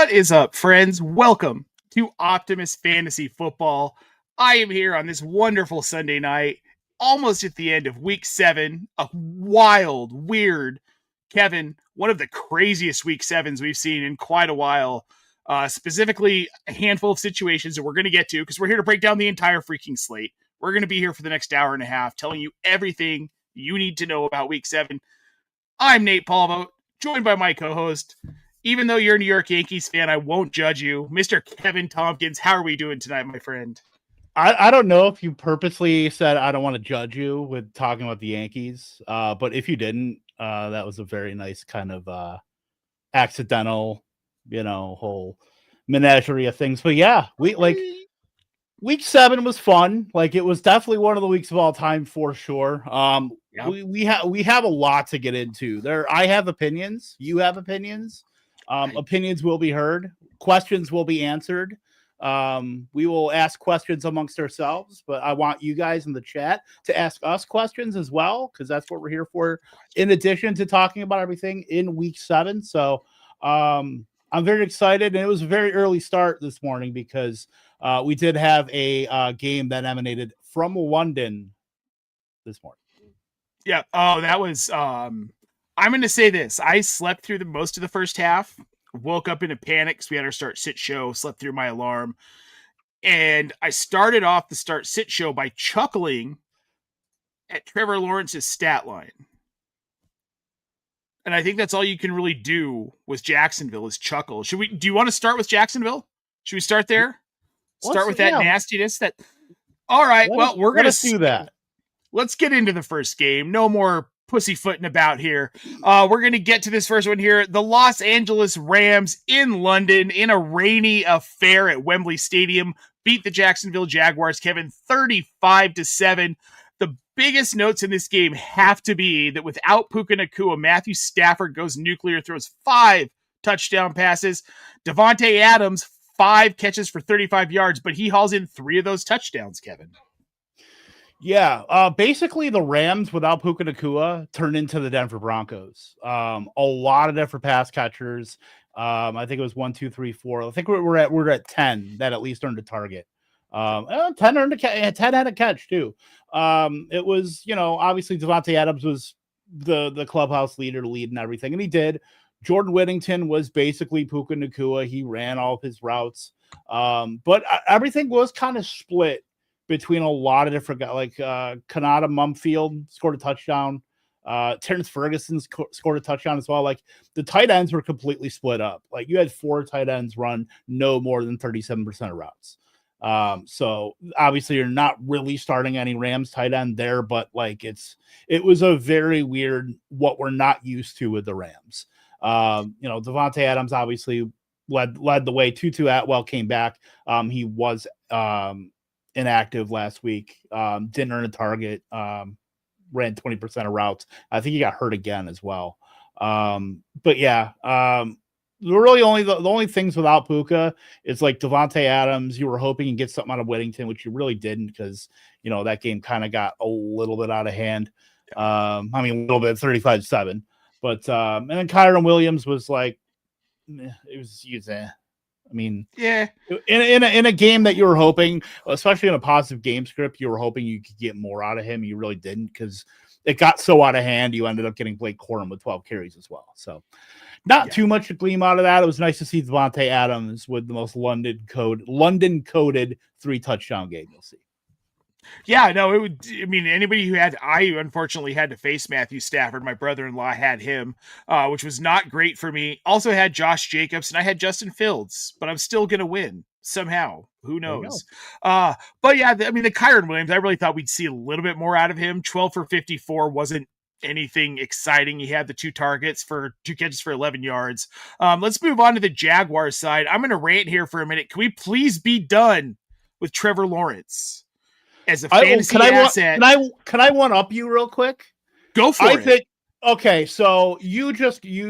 What is up, friends? Welcome to Optimus Fantasy Football. I am here on this wonderful Sunday night, almost at the end of week 7. A wild, weird, Kevin, one of the craziest week 7s we've seen in quite a while. Specifically, a handful of situations that we're going to get to because we're here to break down the entire freaking slate. We're going to be here for the next hour and a half telling you everything you need to know about week 7. I'm Nate Polvogt, joined by my co-host. Even though you're a New York Yankees fan, I won't judge you. Mr. Kevin Tompkins, how are we doing tonight, my friend? I don't know if you purposely said I don't want to judge you with talking about the Yankees, but if you didn't, that was a very nice kind of accidental, whole menagerie of things. But yeah, week 7 was fun. Like it was definitely one of the weeks of all time for sure. Yep. We have a lot to get into. I have opinions. You have opinions. Opinions will be heard. Questions will be answered. We will ask questions amongst ourselves, but I want you guys in the chat to ask us questions as well, because that's what we're here for, in addition to talking about everything in week 7. So I'm very excited, and it was a very early start this morning because we did have a game that emanated from London this morning. Yeah. Oh, that was I'm going to say this. I slept through most of the first half, woke up in a panic because we had our start-sit show, slept through my alarm, and I started off the start-sit show by chuckling at Trevor Lawrence's stat line. And I think that's all you can really do with Jacksonville is chuckle. Do you want to start with Jacksonville? Should we start there? Start with that nastiness? All right, we're going to do that. Let's get into the first game. No more pussyfooting about here. We're going to get to this first one here. The Los Angeles Rams in London in a rainy affair at Wembley Stadium beat the Jacksonville Jaguars, Kevin, 35-7. The biggest notes in this game have to be that without Puka Nacua, Matthew Stafford goes nuclear, throws 5 touchdown passes. Davante Adams, 5 catches for 35 yards, but he hauls in 3 of those touchdowns, Kevin. Yeah, basically the Rams without Puka Nacua turned into the Denver Broncos. A lot of different pass catchers. I think it was 1, 2, 3, 4. I think we're at 10 that at least earned a target. 10 earned 10 had a catch too. It was, obviously Davante Adams was the clubhouse leader, leading everything, and he did. Jordan Whittington was basically Puka Nacua. He ran all of his routes, but everything was kind of split between a lot of different guys, like Kanata Mumfield scored a touchdown. Terrence Ferguson scored a touchdown as well. Like the tight ends were completely split up. Like you had 4 tight ends run no more than 37% of routes. So obviously you're not really starting any Rams tight end there, but like it was a very weird, what we're not used to with the Rams. Davante Adams obviously led the way. Tutu Atwell came back. He was inactive last week, didn't earn a target, ran 20% of routes. I think he got hurt again as well. But yeah, really the only things without Puka is like Davante Adams. You were hoping you get something out of Whittington, which you really didn't because, that game kind of got a little bit out of hand. A little bit, 35-7. But and then Kyron Williams was like, yeah. In a game that you were hoping, especially in a positive game script, you were hoping you could get more out of him. You really didn't because it got so out of hand. You ended up getting Blake Corum with 12 carries as well. So not too much to gleam out of that. It was nice to see Davante Adams with the most London coded 3 touchdown game you'll see. Yeah, no, anybody I unfortunately had to face Matthew Stafford. My brother-in-law had him, which was not great for me. Also had Josh Jacobs, and I had Justin Fields, but I'm still going to win somehow. Who knows? But yeah, the Kyron Williams, I really thought we'd see a little bit more out of him. 12 for 54 wasn't anything exciting. He had the 2 targets for 2 catches for 11 yards. Let's move on to the Jaguars side. I'm going to rant here for a minute. Can we please be done with Trevor Lawrence as a fantasy asset? Can I one up you real quick? Go for it. Okay, so you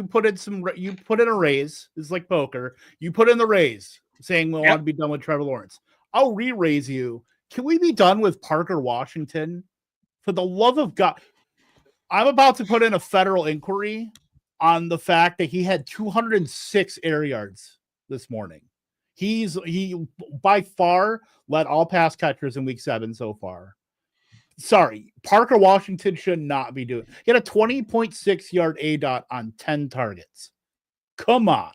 put in a raise. It's like poker. You put in the raise saying we want to be done with Trevor Lawrence. I'll re-raise you. Can we be done with Parker Washington? For the love of God. I'm about to put in a federal inquiry on the fact that he had 206 air yards this morning. He by far led all pass catchers in week 7 so far. Sorry, Parker Washington should not be doing. He had a 20.6 yard ADOT on 10 targets. Come on.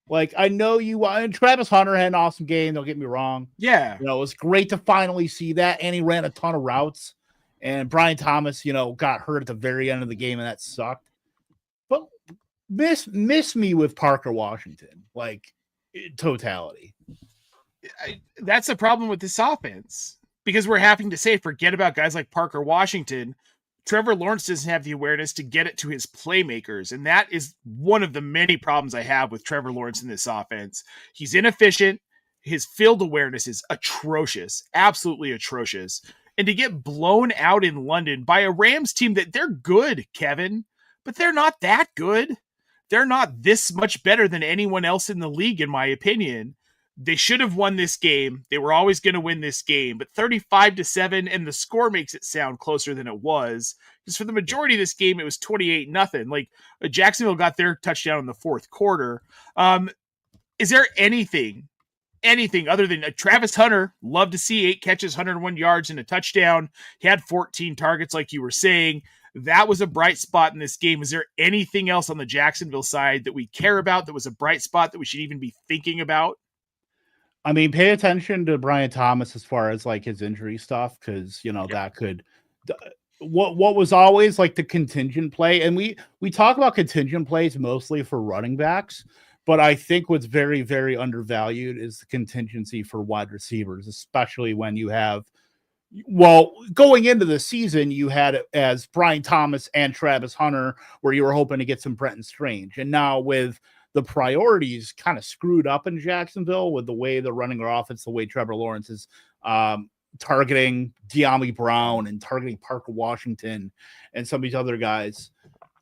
Like, I know you and Travis Hunter had an awesome game. Don't get me wrong. Yeah. You know, it was great to finally see that. And he ran a ton of routes. And Brian Thomas, you know, got hurt at the very end of the game, and that sucked. But miss me with Parker Washington, like, in totality. That's a problem with this offense. Because we're having to say, forget about guys like Parker Washington. Trevor Lawrence doesn't have the awareness to get it to his playmakers. And that is one of the many problems I have with Trevor Lawrence in this offense. He's inefficient. His field awareness is atrocious, absolutely atrocious. And to get blown out in London by a Rams team that they're good, Kevin, but they're not that good. They're not this much better than anyone else in the league, in my opinion. They should have won this game. They were always going to win this game, but 35-7, and the score makes it sound closer than it was. Because for the majority of this game, it was 28-0. Like, Jacksonville got their touchdown in the fourth quarter. Is there anything other than Travis Hunter? Love to see 8 catches, 101 yards, and a touchdown. He had 14 targets, like you were saying. That was a bright spot in this game. Is there anything else on the Jacksonville side that we care about that was a bright spot that we should even be thinking about? I mean, pay attention to Brian Thomas as far as like his injury stuff, because you know that could what was always like the contingent play, and we talk about contingent plays mostly for running backs, but I think what's very, very undervalued is the contingency for wide receivers, especially when you have, well, going into the season, you had it as Brian Thomas and Travis Hunter, where you were hoping to get some Brenton Strange, and now with the priorities kind of screwed up in Jacksonville with the way they're running their offense, the way Trevor Lawrence is targeting De'Ami Brown and targeting Parker Washington and some of these other guys.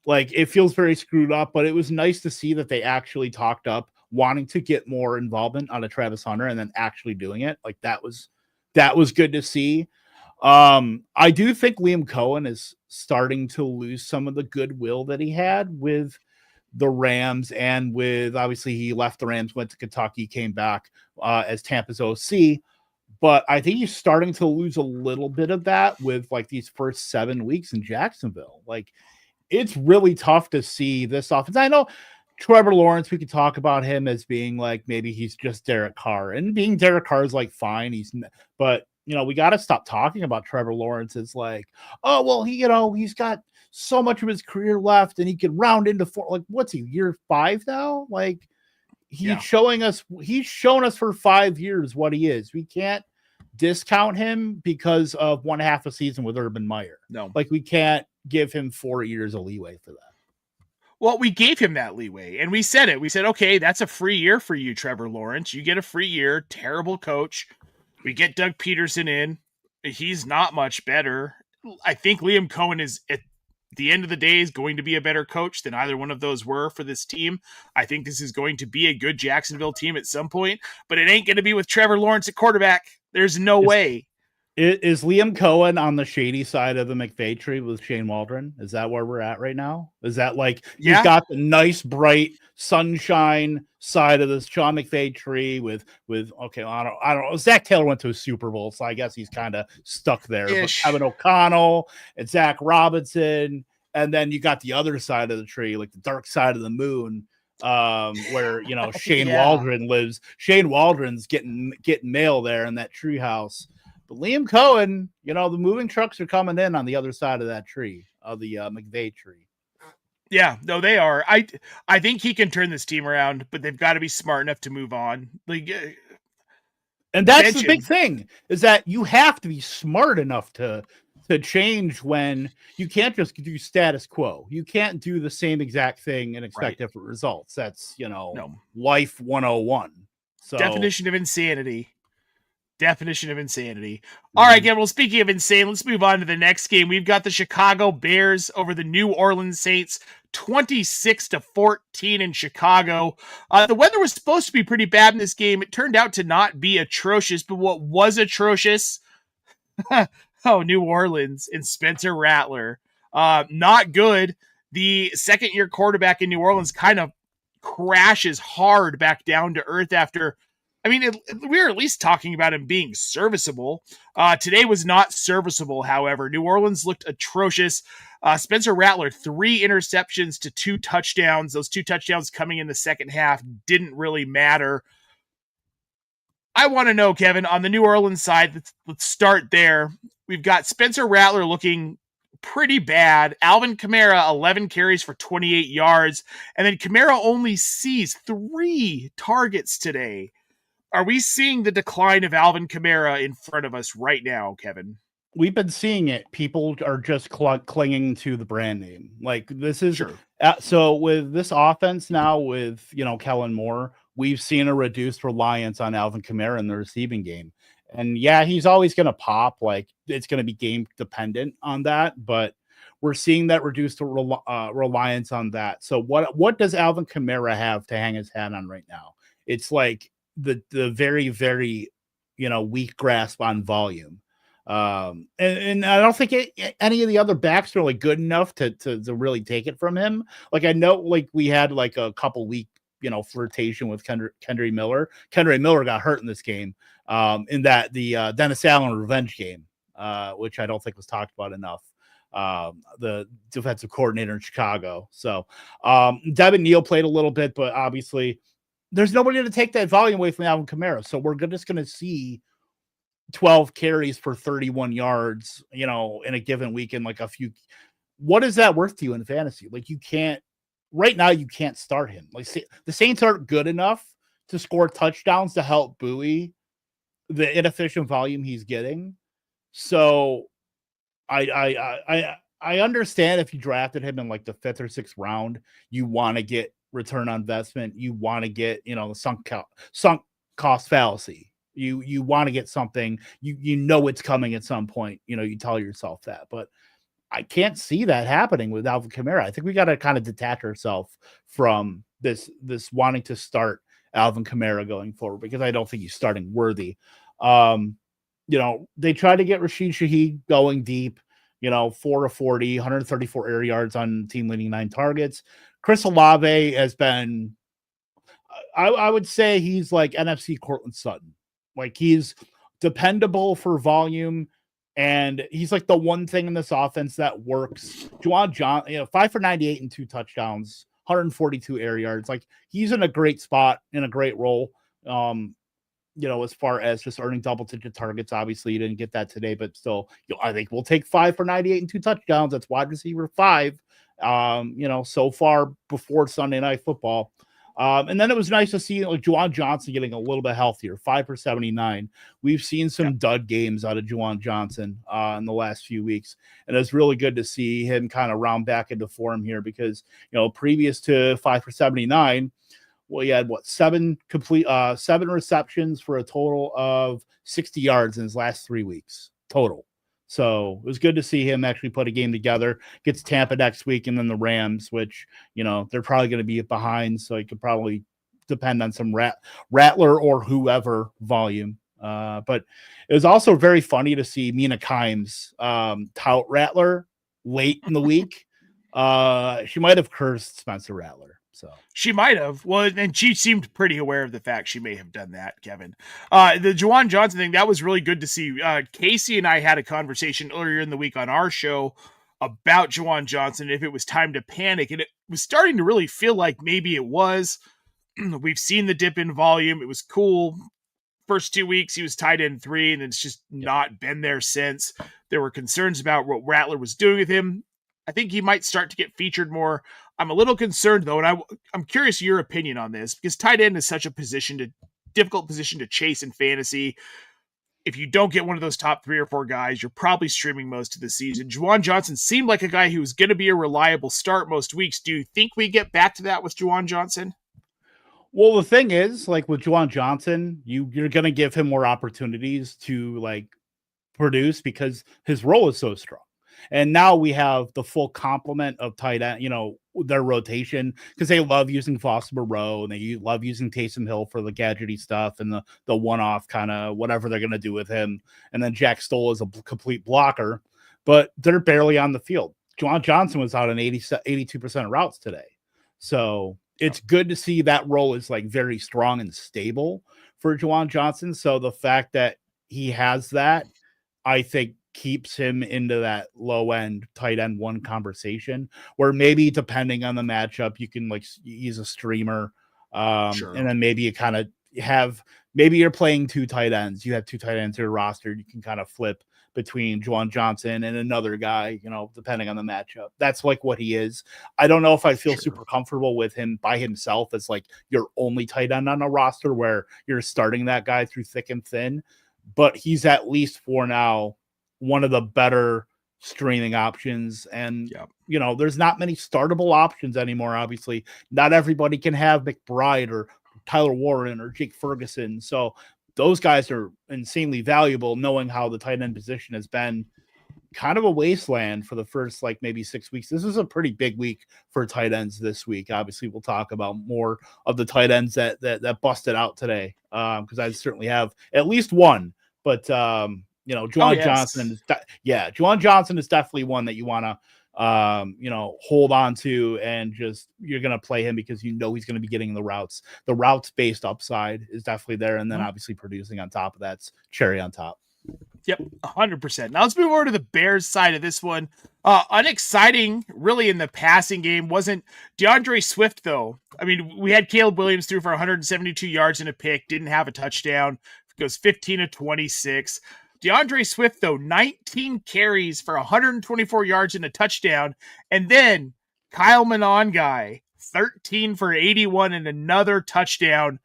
Like, it feels very screwed up, but it was nice to see that they actually talked up wanting to get more involvement out of Travis Hunter and then actually doing it. Like, that was good to see. I do think Liam Cohen is starting to lose some of the goodwill that he had with the Rams, and with, obviously, he left the Rams, went to Kentucky, came back as Tampa's OC. But I think he's starting to lose a little bit of that with like these first 7 weeks in Jacksonville. Like, it's really tough to see this offense. I know Trevor Lawrence, we could talk about him as being like, maybe he's just Derek Carr, and being Derek Carr is like fine. But you know, we got to stop talking about Trevor Lawrence as like, oh, well, he's got so much of his career left and he can round into 4. Like, what's he, year 5 now? Like, he's shown us for 5 years what he is. We can't discount him because of 1/2 a season with Urban Meyer. No, like, we can't give him 4 years of leeway for that. Well, we gave him that leeway, and we said it. We said, okay, that's a free year for you, Trevor Lawrence. You get a free year. Terrible coach. We get Doug Peterson in. He's not much better. I think Liam Cohen is, at the end of the day, is going to be a better coach than either one of those were for this team. I think this is going to be a good Jacksonville team at some point, but it ain't going to be with Trevor Lawrence at quarterback. There's no way. Is Liam Cohen on the shady side of the McVay tree with Shane Waldron? Is that where we're at right now? Is that like, he's got the nice, bright sunshine side of this Sean McVay tree with okay, I don't know. Zach Taylor went to a Super Bowl, so I guess he's kind of stuck there. But Kevin O'Connell and Zach Robinson, and then you got the other side of the tree, like the dark side of the moon, where Shane Waldron lives. Shane Waldron's getting mail there in that tree house. But Liam Cohen, the moving trucks are coming in on the other side of that tree, of the McVay tree. Yeah, no, they are. I think he can turn this team around, but they've got to be smart enough to move on. And that's the big thing, is that you have to be smart enough to change when you can't just do status quo. You can't do the same exact thing and expect different results. That's, life 101. So definition of insanity. All right, again, well, speaking of insane, let's move on to the next game. We've got the Chicago Bears over the New Orleans Saints, 26-14 in Chicago. The weather was supposed to be pretty bad in this game. It turned out to not be atrocious, but what was atrocious? New Orleans and Spencer Rattler. Not good. The second-year quarterback in New Orleans kind of crashes hard back down to earth after. I mean, we were at least talking about him being serviceable. Today was not serviceable, however. New Orleans looked atrocious. Spencer Rattler, 3 interceptions to 2 touchdowns. Those 2 touchdowns coming in the second half didn't really matter. I want to know, Kevin, on the New Orleans side, let's start there. We've got Spencer Rattler looking pretty bad. Alvin Kamara, 11 carries for 28 yards. And then Kamara only sees 3 targets today. Are we seeing the decline of Alvin Kamara in front of us right now, Kevin? We've been seeing it. People are just clinging to the brand name. Like this is sure. So with this offense now with, Kellen Moore, we've seen a reduced reliance on Alvin Kamara in the receiving game. And yeah, he's always going to pop. Like it's going to be game dependent on that, but we're seeing that reduced reliance on that. So what does Alvin Kamara have to hang his hat on right now? It's like the very, very, weak grasp on volume. And I don't think any of the other backs are really good enough to really take it from him. Like I know, like we had like a couple week, flirtation with Kendry Miller. Kendry Miller got hurt in this game, in that the Dennis Allen revenge game, which I don't think was talked about enough. The defensive coordinator in Chicago. So Devin Neal played a little bit, but obviously there's nobody to take that volume away from Alvin Kamara. So we're just going to see 12 carries for 31 yards, in a given week in like a few. What is that worth to you in fantasy? Like you can't start him. Like the Saints aren't good enough to score touchdowns to help buoy the inefficient volume he's getting. So I understand if you drafted him in like the 5th or 6th round, you want to get return on investment. You want to get, the sunk cost fallacy. You want to get something, it's coming at some point, you tell yourself that, but I can't see that happening with Alvin Kamara. I think we got to kind of detach ourselves from this wanting to start Alvin Kamara going forward, because I don't think he's starting worthy. They tried to get Rashid Shaheed going deep, 4 of 40, 134 air yards on team leading 9 targets. Chris Olave has been, I would say he's like NFC Cortland Sutton. Like he's dependable for volume, and he's like the one thing in this offense that works. Juwan Johnson, 5 for 98 and 2 touchdowns, 142 air yards. Like he's in a great spot, in a great role. As far as just earning double-digit targets, obviously you didn't get that today, but still, I think we'll take 5 for 98 and 2 touchdowns. That's wide receiver 5. So far before Sunday Night Football. And then it was nice to see like Juwan Johnson getting a little bit healthier, 5 for 79. We've seen some dud games out of Juwan Johnson in the last few weeks, and it's really good to see him kind of round back into form here, because previous to 5 for 79, well, he had 7 receptions for a total of 60 yards in his last 3 weeks total. So it was good to see him actually put a game together. Gets Tampa next week, and then the Rams, which, they're probably going to be behind. So he could probably depend on some Rattler or whoever volume. But it was also very funny to see Mina Kimes tout Rattler late in the week. She might have cursed Spencer Rattler. So she might have. Well, and she seemed pretty aware of the fact she may have done that, Kevin. The Juwan Johnson thing, that was really good to see. Casey and I had a conversation earlier in the week on our show about Juwan Johnson, if it was time to panic. And it was starting to really feel like maybe it was. We've seen the dip in volume. It was cool. First 2 weeks, he was tight end 3, and it's just not been there since. There were concerns about what Rattler was doing with him. I think he might start to get featured more. I'm a little concerned, though, and I'm curious your opinion on this, because tight end is such a difficult position to chase in fantasy. If you don't get one of those top 3 or 4 guys, you're probably streaming most of the season. Juwan Johnson seemed like a guy who was going to be a reliable start most weeks. Do you think we get back to that with Juwan Johnson? Well, the thing is, like with Juwan Johnson, you're going to give him more opportunities to like produce, because his role is so strong. And now we have the full complement of tight end, their rotation, because they love using Foster Moreau, and they love using Taysom Hill for the gadgety stuff and the one-off kind of whatever they're going to do with him. And then Jack Stoll is a complete blocker, but they're barely on the field. Juwan Johnson was out on 82% of routes today. So it's good to see that role is like very strong and stable for Juwan Johnson. So the fact that he has that, I think, keeps him into that low end tight end one conversation where maybe depending on the matchup, you can like use a streamer. Sure. And then maybe you kind of have, maybe you're playing two tight ends. You have two tight ends in your roster. You can kind of flip between Juwan Johnson and another guy, you know, depending on the matchup. That's like what he is. I don't know if I feel super comfortable with him by himself as like your only tight end on a roster where you're starting that guy through thick and thin, but he's at least for now one of the better streaming options. And, you know, there's not many startable options anymore. Obviously, not everybody can have McBride or Tyler Warren or Jake Ferguson. So those guys are insanely valuable, knowing how the tight end position has been kind of a wasteland for the first like maybe 6 weeks. This is a pretty big week for tight ends this week. Obviously, we'll talk about more of the tight ends that busted out today, because I certainly have at least one. But you know, Juwan Johnson is Juwan Johnson is definitely one that you want to you know, hold on to, and just you're going to play him because you know he's going to be getting the routes. The routes based upside is definitely there, and then obviously producing on top of that's cherry on top. Yep, 100%. Now let's move over to the Bears side of this one. Unexciting, really, in the passing game wasn't DeAndre Swift, though. I mean, we had Caleb Williams threw for 172 yards and a pick, didn't have a touchdown, goes 15 of 26. DeAndre Swift, though, 19 carries for 124 yards and a touchdown. And then Kyle Monangai, 13 for 81 and another touchdown.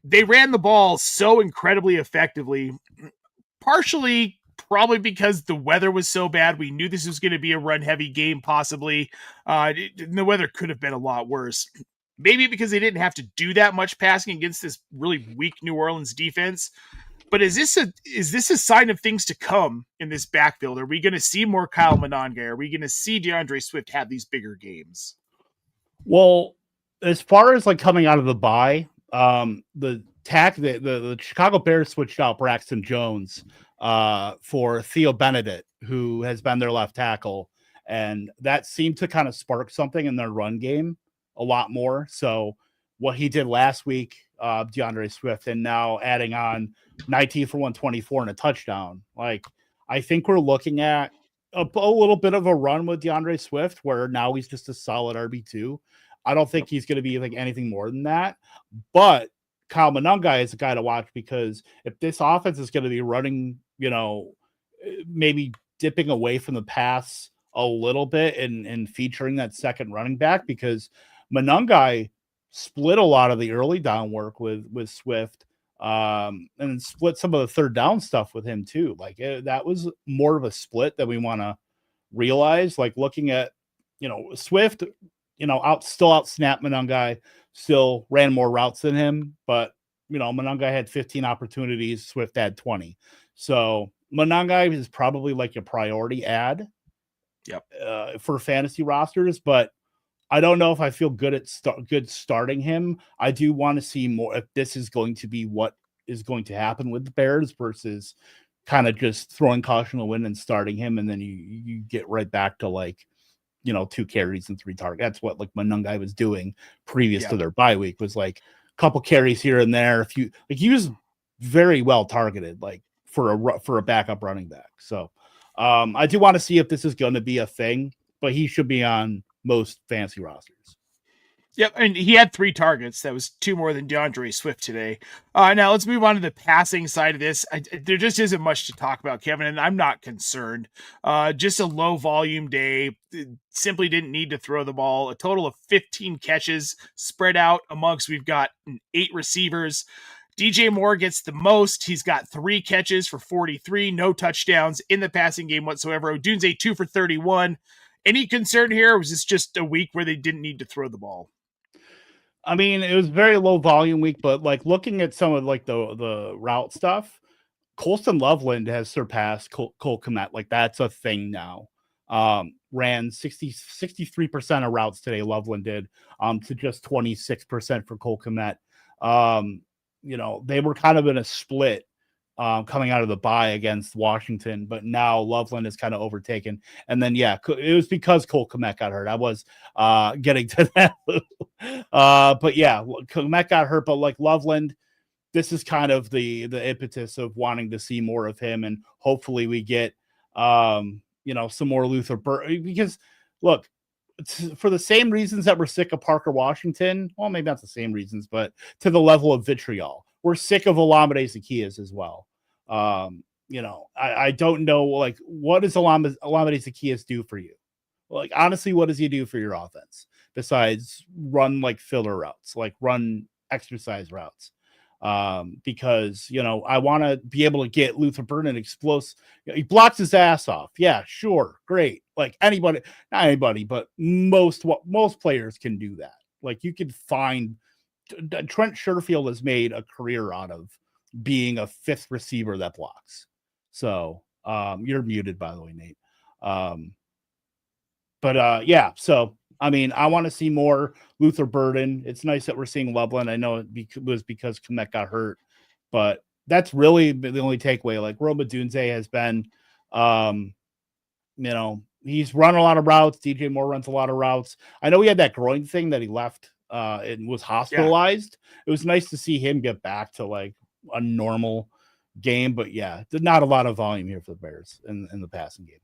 They ran the ball so incredibly effectively, partially probably because the weather was so bad. We knew this was going to be a run-heavy game, possibly. The weather could have been a lot worse. Maybe because they didn't have to do that much passing against this really weak New Orleans defense. But is this a sign of things to come in this backfield? Are we going to see more Kyle Monangai? Are we going to see DeAndre Swift have these bigger games? Well, as far as like coming out of the bye, the Chicago Bears switched out Braxton Jones for Theo Benedict, who has been their left tackle, and that seemed to kind of spark something in their run game a lot more. So what he did last week, DeAndre Swift, and now adding on 19 for 124 and a touchdown. Like, I think we're looking at a little bit of a run with DeAndre Swift where now he's just a solid RB2. I don't think he's going to be like anything more than that, but Kyle Monangai is a guy to watch, because if this offense is going to be running, you know, maybe dipping away from the pass a little bit and featuring that second running back, because Monangai split a lot of the early down work with Swift, and split some of the third down stuff with him too. Like that was more of a split that we want to realize. Like looking at, you know, Swift, you know, still out snap Monangai, still ran more routes than him, but you know, Monangai had 15 opportunities, Swift had 20. So Monangai is probably like a priority ad for fantasy rosters, but I don't know if I feel good at starting him. I do want to see more if this is going to be what is going to happen with the Bears versus kind of just throwing caution to the wind and starting him, and then you get right back to like, you know, 2 carries and 3 targets. That's what like Monangai was doing previous to their bye week, was like a couple carries here and there. He was very well targeted, like for a backup running back. So I do want to see if this is going to be a thing, but he should be on most fantasy rosters. Yep, and he had 3 targets. That was 2 more than DeAndre Swift today. Now let's move on to the passing side of this. There just isn't much to talk about, Kevin, and I'm not concerned. Just a low volume day. Simply didn't need to throw the ball. A total of 15 catches spread out amongst, we've got 8 receivers. DJ Moore gets the most. He's got 3 catches for 43, no touchdowns in the passing game whatsoever. Odunze 2 for 31. Any concern here, or was this just a week where they didn't need to throw the ball? I mean, it was very low volume week, but like looking at some of like the route stuff, Colston Loveland has surpassed Cole Kmet. Like that's a thing now. Ran 63% of routes today, Loveland did, to just 26% for Cole Kmet. You know, they were kind of in a split coming out of the bye against Washington, but now Loveland is kind of overtaken. And then, yeah, it was because Cole Kmet got hurt. I was getting to that. But yeah, Kmet got hurt, but like Loveland, this is kind of the impetus of wanting to see more of him. And hopefully we get, some more Luther Burden, because look, for the same reasons that we're sick of Parker Washington, well, maybe not the same reasons, but to the level of vitriol, we're sick of Olamide Zaccheaus as well. I don't know, like, what does Olamide Zaccheaus do for you? Like, honestly, what does he do for your offense besides run like filler routes, like run exercise routes? Because I want to be able to get Luther Burden explosive. He blocks his ass off. Yeah, sure, great. Like anybody, not anybody, but most players can do that. Like you could find Trent Sherfield has made a career out of being a fifth receiver that blocks. So you're muted, by the way, Nate. Yeah, so I mean, I want to see more Luther Burden. It's nice that we're seeing Loveland. I know it was because Kmet got hurt, but that's really the only takeaway. Like Rome Odunze has been, he's run a lot of routes. DJ Moore runs a lot of routes. I know he had that groin thing that he left and was hospitalized. Yeah. It was nice to see him get back to like a normal game, but yeah, not a lot of volume here for the Bears in the passing game.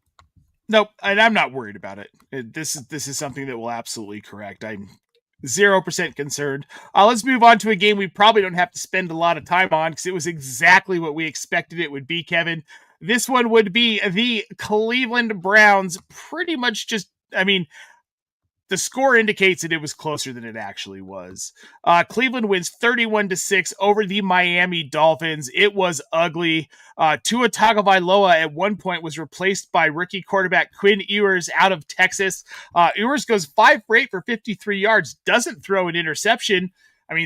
Nope, and I'm not worried about it. This is something that will absolutely correct. I'm 0% concerned. Let's move on to a game we probably don't have to spend a lot of time on because it was exactly what we expected it would be, Kevin. This one would be the Cleveland Browns. Pretty much just, the score indicates that it was closer than it actually was. Cleveland wins 31-6 over the Miami Dolphins. It was ugly. Tua Tagovailoa at one point was replaced by rookie quarterback Quinn Ewers out of Texas. Ewers goes 5 for 8 for 53 yards, doesn't throw an interception.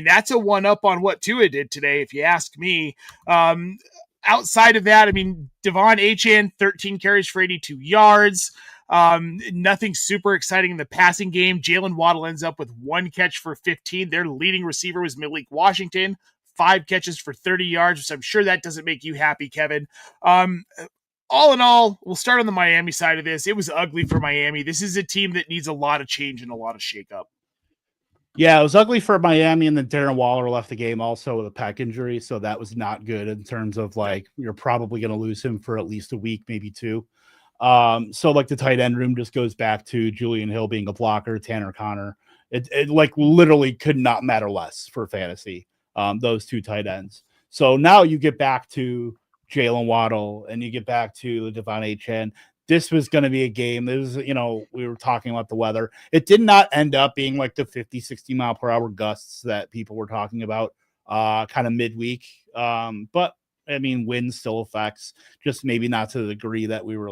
That's a one-up on what Tua did today, if you ask me. Outside of that, Devon Achane, 13 carries for 82 yards. Nothing super exciting in the passing game. Jalen Waddle ends up with 1 catch for 15. Their leading receiver was Malik Washington, 5 catches for 30 yards, which I'm sure that doesn't make you happy, Kevin. All in all, we'll start on the Miami side of this. It was ugly for Miami. This is a team that needs a lot of change and a lot of shakeup. Yeah, it was ugly for Miami, and then Darren Waller left the game also with a pec injury, so that was not good in terms of like you're probably going to lose him for at least a week, maybe 2. So like the tight end room just goes back to Julian Hill being a blocker, Tanner Connor. It like literally could not matter less for fantasy, those 2 tight ends. So now you get back to Jalen Waddle and you get back to Devon Achane. This was going to be a game. This was, we were talking about the weather. It did not end up being like the 50, 60 mile per hour gusts that people were talking about kind of midweek. But wind still affects, just maybe not to the degree that we were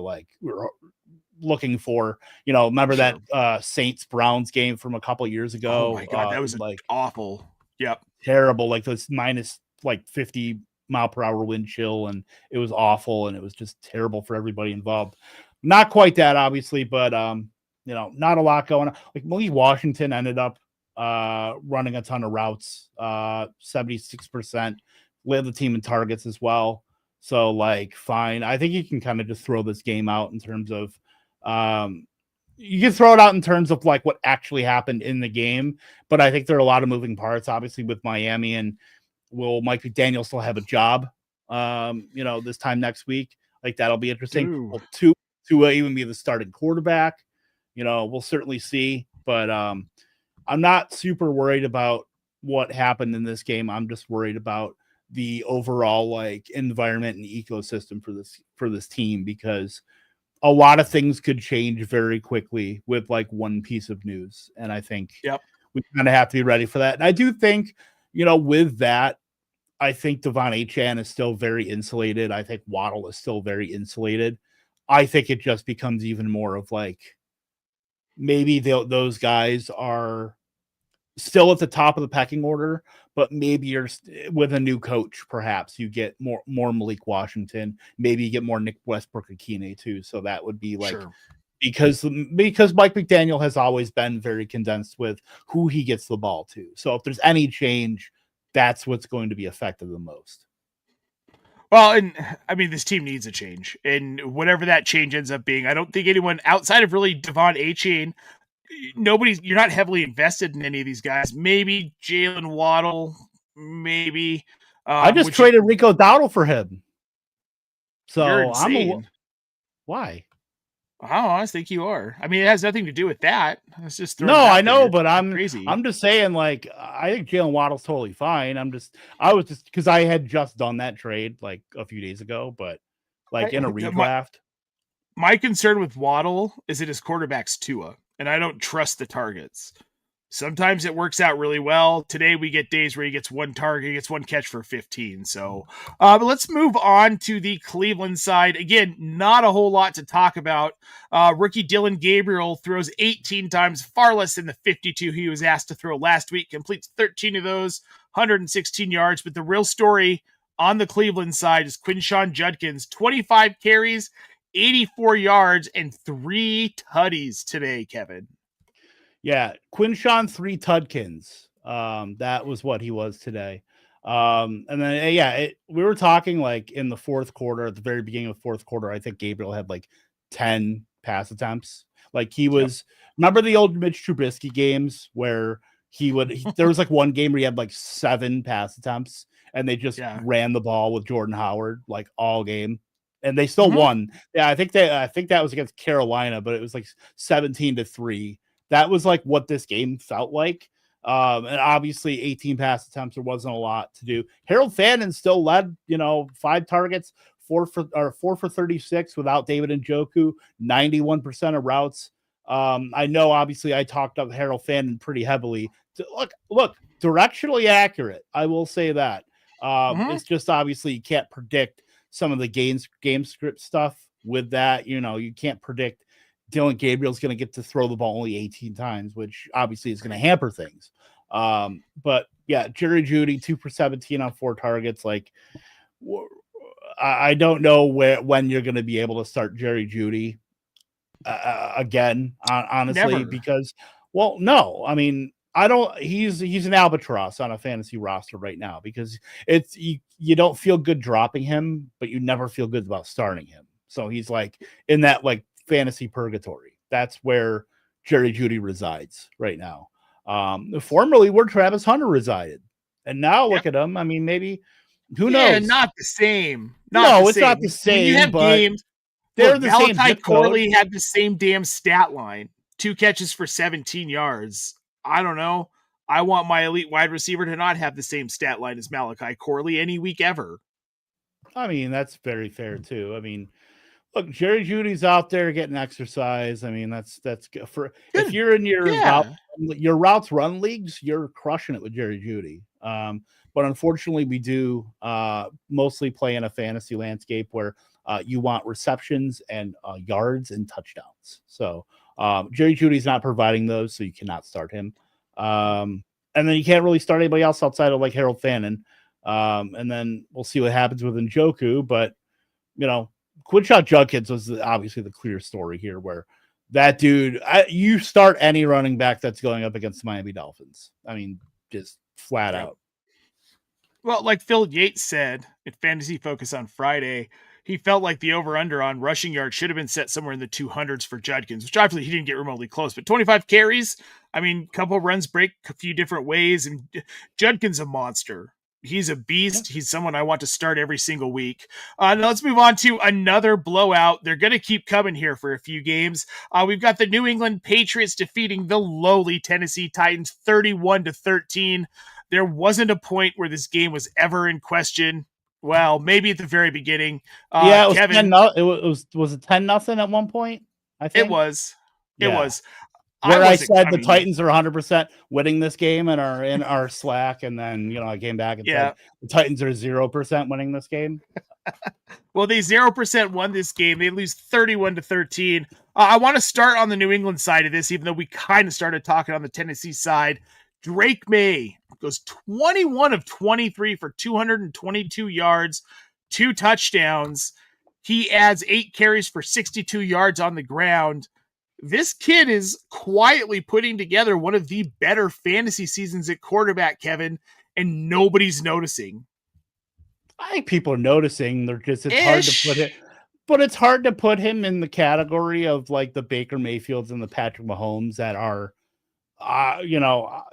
looking for. Remember sure. That Saints Browns game from a couple years ago? Oh my God, that was awful. Yep, terrible. Like this minus 50 mile per hour wind chill, and it was awful, and it was just terrible for everybody involved. Not quite that, obviously, but not a lot going on. Like Malik Washington ended up running a ton of routes, 76%. Led the team in targets as well. So fine. I think you can kind of just throw this game out in terms of you can throw it out in terms of like what actually happened in the game. But I think there are a lot of moving parts, obviously, with Miami. And will Mike McDaniel still have a job this time next week? Like that'll be interesting. Will Tua even be the starting quarterback? We'll certainly see. But I'm not super worried about what happened in this game. I'm just worried about the overall environment and ecosystem for this team, because a lot of things could change very quickly with one piece of news. And I think we kind of have to be ready for that. And I do think, with that, I think Devon Achane is still very insulated. I think Waddle is still very insulated. I think it just becomes even more of maybe those guys are still at the top of the pecking order, but maybe you're with a new coach, perhaps you get more Malik Washington, maybe you get more Nick Westbrook-Akine too. So that would be sure. because Mike McDaniel has always been very condensed with who he gets the ball to. So if there's any change, that's what's going to be affected the most. Well, and I mean, this team needs a change, and whatever that change ends up being, I don't think anyone outside of really Devon Achane, you're not heavily invested in any of these guys. Maybe Jalen Waddle, maybe. I just traded Rico Dowdle for him. You're So insane. Why? I think you are. I mean, it has nothing to do with that. It's just I know, but I'm crazy. I'm just saying, like, I think Jalen Waddle's totally fine. I was just because I had just done that trade like a few days ago, but like in a redraft. My concern with Waddle is that his quarterback's Tua, and I don't trust the targets. Sometimes it works out really well. Today we get days where he gets one target, he gets one catch for 15. So but let's move on to the Cleveland side. Again, not a whole lot to talk about. Rookie Dylan Gabriel throws 18 times, far less than the 52 he was asked to throw last week, completes 13 of those, 116 yards. But the real story on the Cleveland side is Quinshon Judkins, 25 carries, 84 yards, and 3 tutties today, Kevin. Yeah, Quinshon 3 Tudkins. That was what he was today. And then we were talking like in the fourth quarter, at the very beginning of the fourth quarter, I think Gabriel had like 10 pass attempts. Like he was, remember the old Mitch Trubisky games where there was like one game where he had like 7 pass attempts and they just ran the ball with Jordan Howard like all game. And they still won. Yeah, I think that was against Carolina, but it was like 17-3. That was like what this game felt like. And obviously 18 pass attempts, there wasn't a lot to do. Harold Fannin still led, 5 targets, 4 for 36 without David Njoku, 91% of routes. I know obviously I talked up Harold Fannin pretty heavily. Look, directionally accurate. I will say that. It's just obviously you can't predict some of the game script stuff with that. You can't predict Dylan Gabriel's going to get to throw the ball only 18 times, which obviously is going to hamper things. But yeah, Jerry Jeudy 2 for 17 on 4 targets. Like, I don't know when you're going to be able to start Jerry Jeudy again, honestly, Never. because, no, I mean, he's an albatross on a fantasy roster right now because you don't feel good dropping him, but you never feel good about starting him. So he's like in that like fantasy purgatory. That's where Jerry Jeudy resides right now. Formerly where Travis Hunter resided. And now look at him. I mean, maybe who knows? Not the same. It's not the same. When you have but games, they're the same. Malachi Corley had the same damn stat line. 2 catches for 17 yards. I don't know. I want my elite wide receiver to not have the same stat line as Malachi Corley any week ever. I mean, that's very fair too. I mean, look, Jerry Jeudy's out there getting exercise. I mean, that's good for if you're in your routes run leagues, you're crushing it with Jerry Jeudy. But unfortunately, we do mostly play in a fantasy landscape where you want receptions and yards and touchdowns. So Jerry Jeudy's not providing those, so you cannot start him. And then you can't really start anybody else outside of like Harold Fannin. And then we'll see what happens with Njoku. But, Quinshon Judkins was obviously the clear story here where that dude, you start any running back that's going up against the Miami Dolphins. I mean, just flat out. Well, like Phil Yates said at Fantasy Focus on Friday, he felt like the over-under on rushing yards should have been set somewhere in the 200s for Judkins, which obviously he didn't get remotely close. But 25 carries, I mean, a couple of runs break a few different ways, and Judkins a monster. He's a beast. He's someone I want to start every single week. Now let's move on to another blowout. They're going to keep coming here for a few games. We've got the New England Patriots defeating the lowly Tennessee Titans 31-13. There wasn't a point where this game was ever in question. Well, maybe at the very beginning. It was Kevin, 10-0. Was it 10-0 at one point? I think it was. It was. Where I said the Titans are 100% winning this game and are in our Slack, and then I came back and said the Titans are 0% winning this game. Well, they 0% won this game. They lose 31-13. I want to start on the New England side of this, even though we kind of started talking on the Tennessee side. Drake May goes 21 of 23 for 222 yards, 2 touchdowns. He adds 8 carries for 62 yards on the ground. This kid is quietly putting together one of the better fantasy seasons at quarterback, Kevin, and nobody's noticing. I think people are noticing. They're just it's hard to put Ish. it, but it's hard to put him in the category of like the Baker Mayfields and the Patrick Mahomes that are,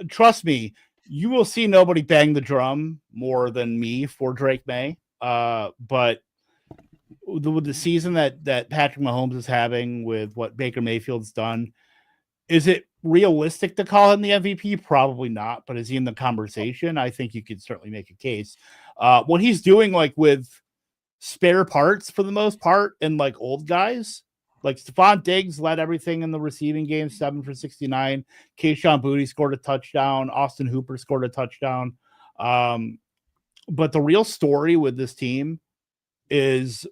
trust me, you will see nobody bang the drum more than me for Drake May. But with the season that Patrick Mahomes is having, with what Baker Mayfield's done, is it realistic to call him the MVP? Probably not. But is he in the conversation? I think you could certainly make a case. What he's doing, like with spare parts for the most part, and like old guys, like Stephon Diggs led everything in the receiving game, 7 for 69. Kayshon Boutte scored a touchdown. Austin Hooper scored a touchdown. But the real story with this team is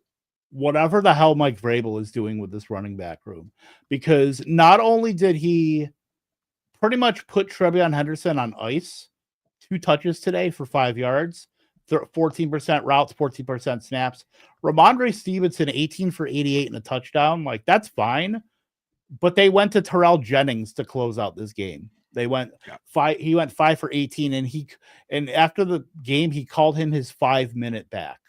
whatever the hell Mike Vrabel is doing with this running back room, because not only did he pretty much put TreVeyon Henderson on ice, 2 touches today for 5 yards, 14% routes, 14% snaps. Ramondre Stevenson, 18 for 88 and a touchdown. Like, that's fine. But they went to Terrell Jennings to close out this game. They went he went 5 for 18, and after the game, he called him his 5-minute back.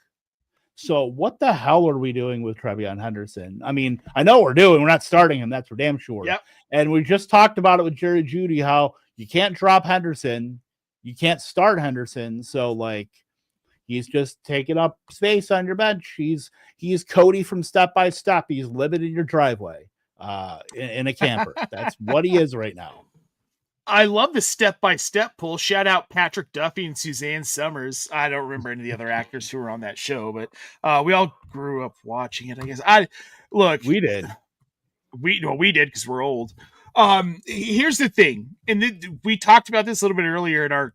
So what the hell are we doing with TreVeyon Henderson? I mean, I know we're not starting him. That's for damn sure. Yep. And we just talked about it with Jerry Jeudy, how you can't drop Henderson. You can't start Henderson. So, like, he's just taking up space on your bench. He's Cody from Step by Step. He's living in your driveway in a camper. That's what he is right now. I love the step-by-step pull. Shout out Patrick Duffy and Suzanne Summers. I don't remember any of the other actors who were on that show, but we all grew up watching it, I guess. We did. We did because we're old. Here's the thing, and we talked about this a little bit earlier in our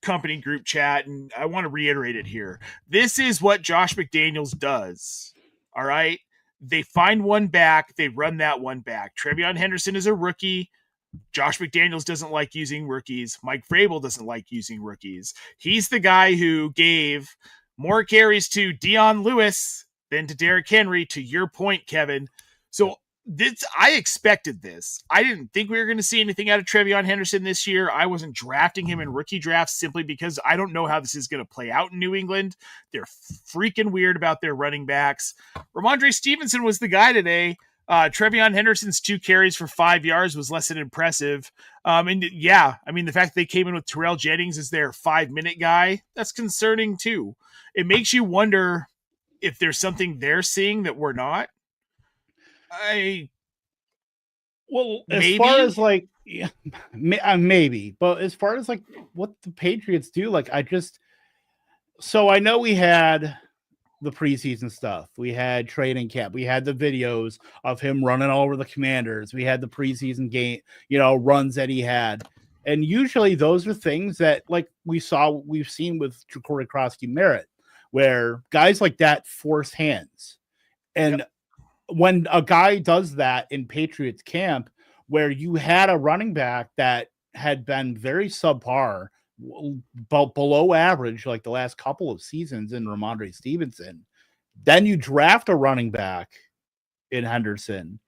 company group chat, and I want to reiterate it here. This is what Josh McDaniels does. All right? They find one back, they run that one back. TreVeyon Henderson is a rookie. Josh McDaniels doesn't like using rookies. Mike Vrabel doesn't like using rookies. He's the guy who gave more carries to Dion Lewis than to Derrick Henry, to your point, Kevin. So I expected this. I didn't think we were going to see anything out of TreVeyon Henderson this year. I wasn't drafting him in rookie drafts simply because I don't know how this is going to play out in New England. They're freaking weird about their running backs. Ramondre Stevenson was the guy today. TreVeyon Henderson's 2 carries for 5 yards was less than impressive. And yeah, I mean, the fact that they came in with Terrell Jennings as their 5-minute guy, that's concerning too. It makes you wonder if there's something they're seeing that we're not. As far as like, yeah, maybe, but as far as like what the Patriots do, like, so I know we had the preseason stuff. We had training camp. We had the videos of him running all over the Commanders. We had the preseason game, runs that he had. And usually those are things that, like, we've seen with Jacory Krosky-Merritt, where guys like that force hands. And when a guy does that in Patriots camp, where you had a running back that had been very subpar, below average, like the last couple of seasons in Ramondre Stevenson, then you draft a running back in Henderson,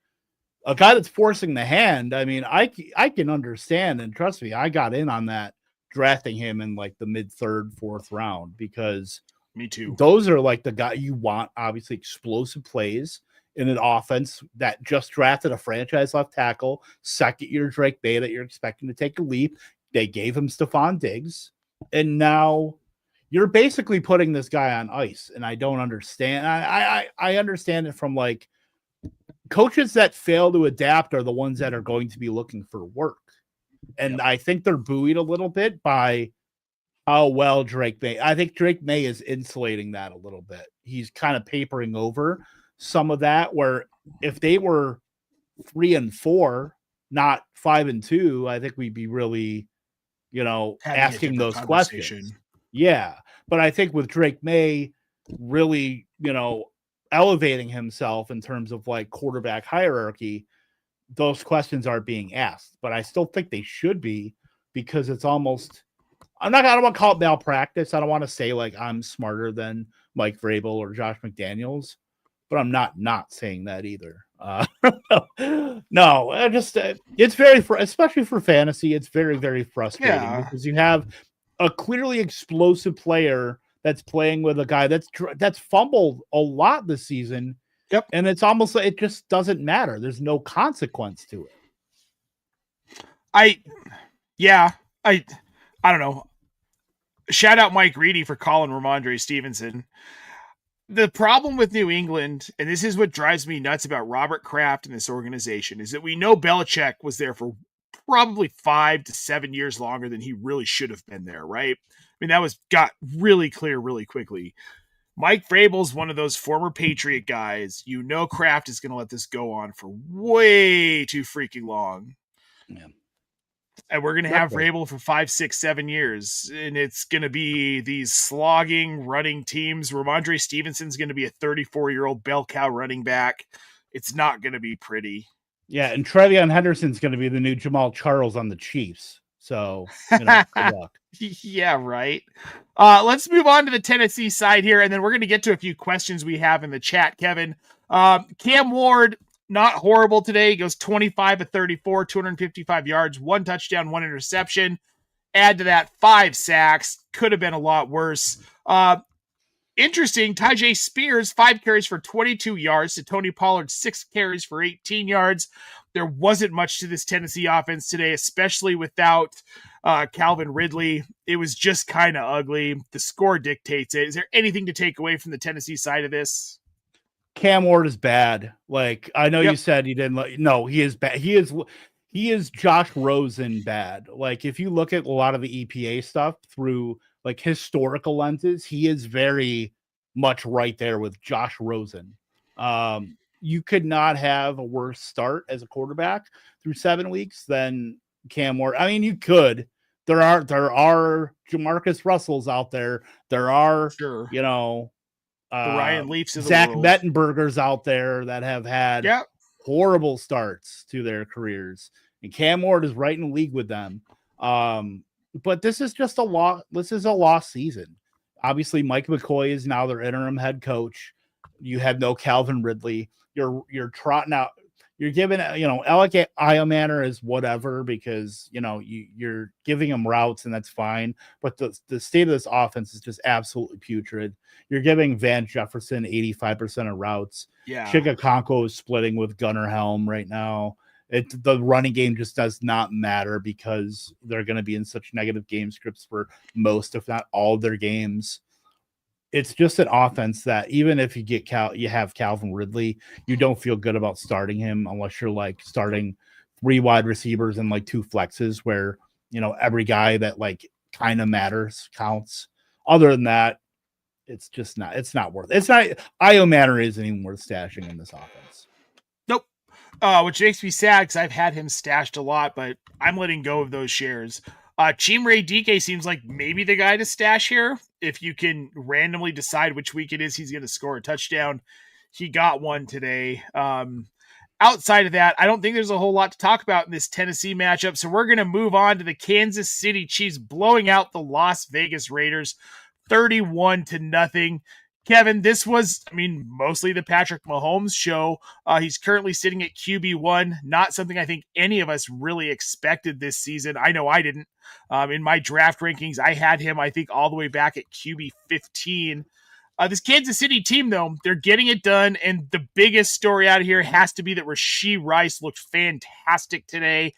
a guy that's forcing the hand. I mean, I can understand, and trust me, I got in on that, drafting him in like the mid-3rd, 4th round, because me too. Those are like the guy you want, obviously explosive plays in an offense that just drafted a franchise left tackle, 2nd-year Drake May that you're expecting to take a leap. They gave him Stephon Diggs, and now you're basically putting this guy on ice. And I don't understand. I understand it from, like, coaches that fail to adapt are the ones that are going to be looking for work. And I think they're buoyed a little bit by how well Drake May. I think Drake May is insulating that a little bit. He's kind of papering over some of that, where if they were 3-4, not 5-2, I think we'd be really, asking those questions. Yeah. But I think with Drake May really, elevating himself in terms of like quarterback hierarchy, those questions are being asked. But I still think they should be, because it's almost, I don't want to call it malpractice. I don't want to say like I'm smarter than Mike Vrabel or Josh McDaniels, but I'm not saying that either. No, it's very, especially for fantasy, it's very, very frustrating because you have a clearly explosive player that's playing with a guy that's fumbled a lot this season. Yep. And it's almost like it just doesn't matter. There's no consequence to it. I don't know. Shout out Mike Reedy for calling Ramondre Stevenson. The problem with New England, and this is what drives me nuts about Robert Kraft and this organization, is that we know Belichick was there for probably 5 to 7 years longer than he really should have been there, right? I mean, that got really clear really quickly. Mike Vrabel's one of those former Patriot guys. You know Kraft is going to let this go on for way too freaking long. Yeah. And we're going to have Vrabel for 5, 6, 7 years. And it's going to be these slogging, running teams. Ramondre Stevenson's going to be a 34-year-old bell cow running back. It's not going to be pretty. Yeah, and Trevion Henderson's going to be the new Jamal Charles on the Chiefs. So, good luck. Yeah, right. Let's move on to the Tennessee side here, and then we're going to get to a few questions we have in the chat, Kevin. Cam Ward, not horrible today. He goes 25 of 34, 255 yards, 1 touchdown, 1 interception. Add to that 5 sacks. Could have been a lot worse. Interesting, Tyjae Spears, 5 carries for 22 yards to Tony Pollard, 6 carries for 18 yards. There wasn't much to this Tennessee offense today, especially without Calvin Ridley. It was just kind of ugly. The score dictates it. Is there anything to take away from the Tennessee side of this? Cam Ward is bad. Like, I know you said he didn't. No, he is bad. He is Josh Rosen bad. Like, if you look at a lot of the EPA stuff through like historical lenses, he is very much right there with Josh Rosen. You could not have a worse start as a quarterback through 7 weeks than Cam Ward. I mean, you could. There are Jamarcus Russells out there. There are, sure, the Ryan Leafs of Zach the world. Mettenbergers out there that have had horrible starts to their careers. And Cam Ward is right in the league with them. But this is just a loss. This is a lost season. Obviously, Mike McCoy is now their interim head coach. You have no Calvin Ridley. You're trotting out. You're giving, Alec Iomanner is whatever because, you're giving him routes and that's fine. But the state of this offense is just absolutely putrid. You're giving Van Jefferson 85% of routes. Yeah. Chigakonko is splitting with Gunnar Helm right now. The running game just does not matter because they're going to be in such negative game scripts for most, if not all, of their games. It's just an offense that even if you have Calvin Ridley, you don't feel good about starting him unless you're like starting 3 wide receivers and like 2 flexes where, every guy that like kind of matters counts. Other than that, it's not worth it. It's not Iomanner isn't even worth stashing in this offense. Nope. Which makes me sad because I've had him stashed a lot, but I'm letting go of those shares. Chimere Dike seems like maybe the guy to stash here. If you can randomly decide which week it is he's going to score a touchdown, he got one today. Outside of that, I don't think there's a whole lot to talk about in this Tennessee matchup. So we're going to move on to the Kansas City Chiefs blowing out the Las Vegas Raiders 31-0. Kevin, this was, mostly the Patrick Mahomes show. He's currently sitting at QB1, not something I think any of us really expected this season. I know I didn't. In my draft rankings, I had him, I think, all the way back at QB15. This Kansas City team, though, they're getting it done, and the biggest story out of here has to be that Rashee Rice looked fantastic today,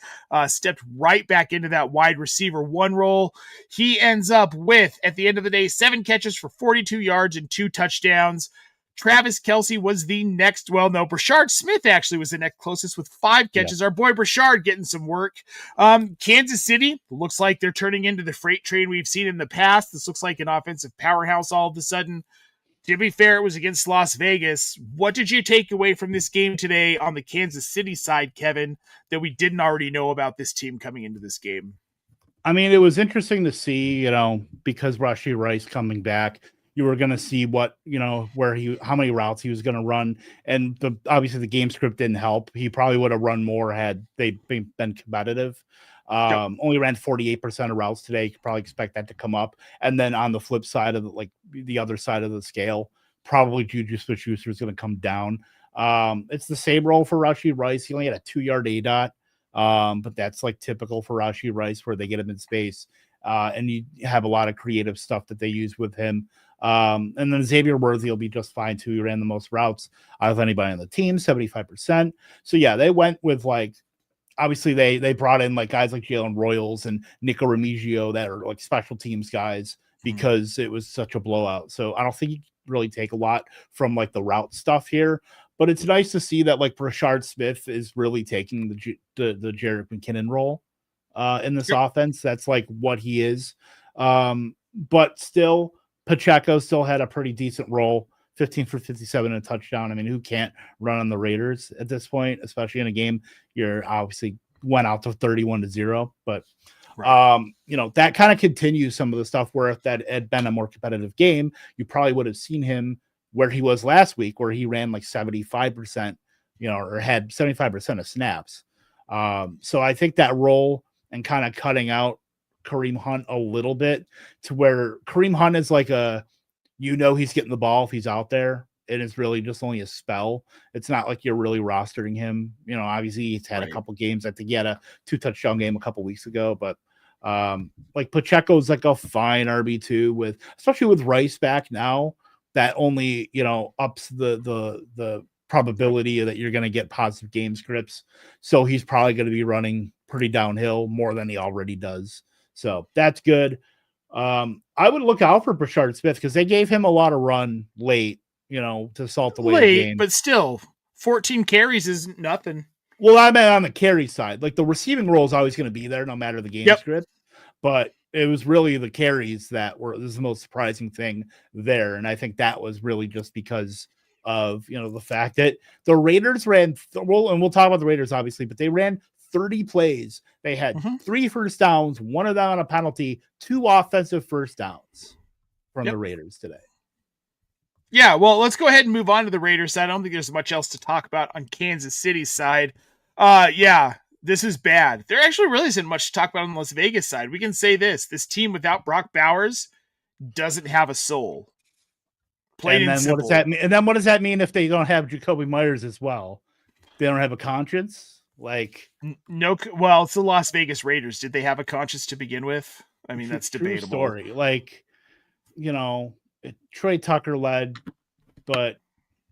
stepped right back into that wide receiver 1 role. He ends up with, at the end of the day, 7 catches for 42 yards and 2 touchdowns. Travis Kelce was the next, Brashard Smith actually was the next closest with 5 catches. Our boy Brashard getting some work. Kansas City looks like they're turning into the freight train we've seen in the past. This looks like an offensive powerhouse all of a sudden. To be fair, it was against Las Vegas. What did you take away from this game today on the Kansas City side, Kevin, that we didn't already know about this team coming into this game? It was interesting to see, because Rashee Rice coming back, you were going to see what, how many routes he was going to run. And obviously the game script didn't help. He probably would have run more had they been competitive. Only ran 48% of routes today. You could probably expect that to come up. And then on the flip side of the other side of the scale, probably Juju Smith-Schuster is going to come down. It's the same role for Rashee Rice. He only had a 2-yard ADOT. But that's like typical for Rashee Rice where they get him in space. and you have a lot of creative stuff that they use with him. And then Xavier Worthy will be just fine too. He ran the most routes out of anybody on the team, 75%. So yeah, they went with like, obviously they brought in like guys like Jalen Royals and Nico Remigio that are like special teams guys because it was such a blowout. So I don't think you really take a lot from like the route stuff here, but it's nice to see that like Rashard Smith is really taking the Jerick McKinnon role in this offense. That's like what he is. But still, Pacheco still had a pretty decent role, 15 for 57 and a touchdown. I mean, who can't run on the Raiders at this point, especially in a game you're obviously went out to 31-0, but you know, that kind of continues some of the stuff where if that had been a more competitive game, you probably would have seen him where he was last week, where he ran like 75%, you know, or had 75% of snaps. So I think that role and kind of cutting out Kareem Hunt a little bit to where Kareem Hunt is like he's getting the ball if he's out there. It is really just only a spell. It's not like you're really rostering him. You know, obviously he's had a couple games. I think he had a 2-touchdown game a couple weeks ago, but like Pacheco's like a fine RB2 especially with Rice back now, that only, you know, ups the probability that you're going to get positive game scripts. So he's probably going to be running pretty downhill more than he already does. So that's good. I would look out for Rashard Smith because they gave him a lot of run late, you know, to salt away the game. But still, 14 carries is nothing. Well, I meant on the carry side. Like the receiving role is always going to be there no matter the game script. But it was really the carries that were the most surprising thing there. And I think that was really just because of, you know, the fact that the Raiders ran, and we'll talk about the Raiders obviously, but they ran 30 plays. They had 3 first downs, 1 of them on a penalty, 2 offensive first downs from the Raiders today. Yeah, well, let's go ahead and move on to the Raiders side. I don't think there's much else to talk about on Kansas City's side. Yeah, this is bad. There actually really isn't much to talk about on the Las Vegas side. We can say this team without Brock Bowers doesn't have a soul. Plain and simple. What does that mean? And then what does that mean if they don't have Jacoby Myers as well? They don't have a conscience? Like no, well, it's the Las Vegas Raiders. Did they have a conscience to begin with? I mean, that's debatable. Story. Like, you know, Trey Tucker led, but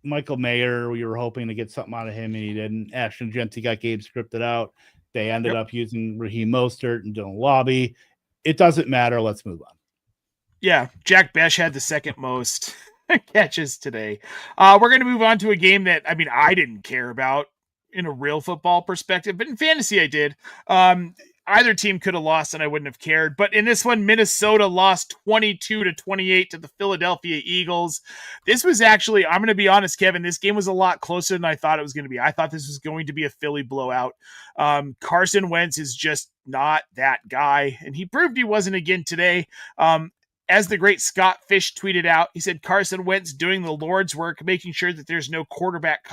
Michael Mayer, we were hoping to get something out of him, and he didn't. Ashton Genty got game scripted out. They ended up using Raheem Mostert and Dylan Lobby. It doesn't matter. Let's move on. Yeah, Jack Besh had the second most catches today. We're going to move on to a game that, I mean, I didn't care about in a real football perspective, but in fantasy I did. Either team could have lost and I wouldn't have cared. But in this one, Minnesota lost 22-28 to the Philadelphia Eagles. This was actually, I'm going to be honest, Kevin, this game was a lot closer than I thought it was going to be. I thought this was going to be a Philly blowout. Carson Wentz is just not that guy, and he proved he wasn't again today. As the great Scott Fish tweeted out, he said, Carson Wentz doing the Lord's work, making sure that there's no quarterback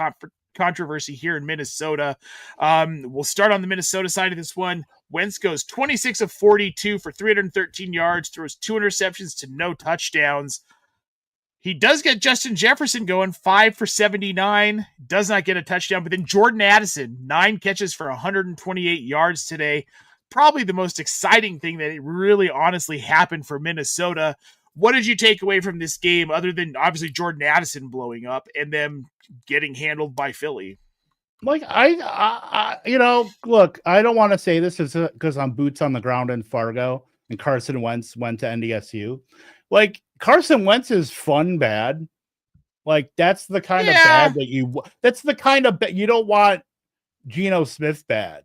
controversy here in Minnesota. We'll start on the Minnesota side of this one. Wentz goes 26 of 42 for 313 yards, throws 2 interceptions to no touchdowns. He does get Justin Jefferson going 5 for 79, does not get a touchdown, but then Jordan Addison, 9 catches for 128 yards today. Probably the most exciting thing that really honestly happened for Minnesota. What did you take away from this game other than obviously Jordan Addison blowing up and them getting handled by Philly? Like I you know, look, I don't want to say this because I'm boots on the ground in Fargo and Carson Wentz went to NDSU. Like Carson Wentz is fun bad. Like that's the kind of bad that's the kind of you don't want Geno Smith bad.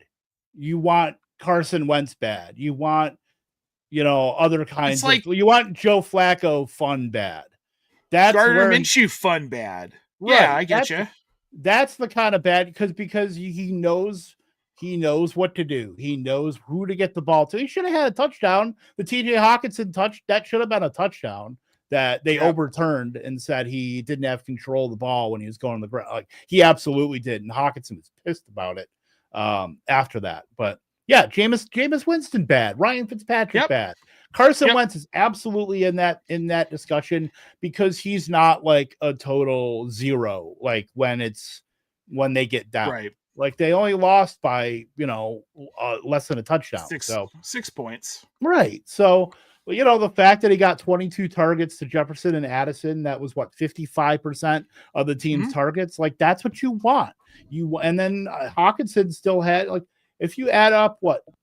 You want Carson Wentz bad. You want, you know, other kinds you want Joe Flacco fun bad. That's Gardner Minshew fun bad. Right. Yeah, I get you. That's the kind of bad because he knows what to do. He knows who to get the ball to. He should have had a touchdown. The TJ Hawkinson that should have been a touchdown that they overturned and said he didn't have control of the ball when he was going to the ground. Like he absolutely did, and Hawkinson was pissed about it after that. But yeah, Jameis Winston bad, Ryan Fitzpatrick bad. Carson Wentz is absolutely in that discussion because he's not like a total zero, like when they get down. Right. Like they only lost by, less than a touchdown. Six points. Right. So, the fact that he got 22 targets to Jefferson and Addison, that was 55% of the team's targets. Like that's what you want. And then Hawkinson still had if you add up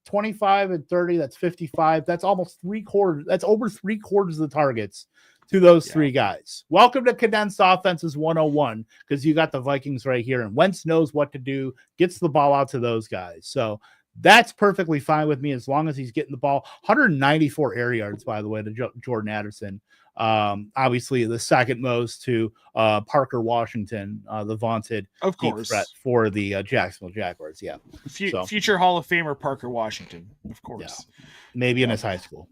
25 and 30, that's 55. That's almost 3/4. That's over 3/4 of the targets to those three guys. Welcome to Condensed Offenses 101, because you got the Vikings right here, and Wentz knows what to do, gets the ball out to those guys. So that's perfectly fine with me as long as he's getting the ball. 194 air yards, by the way, to Jordan Addison. Obviously the second most to Parker Washington, the vaunted deep threat for the Jacksonville Jaguars. Yeah. Future Hall of Famer Parker Washington, of course. Yeah. Maybe in his high school.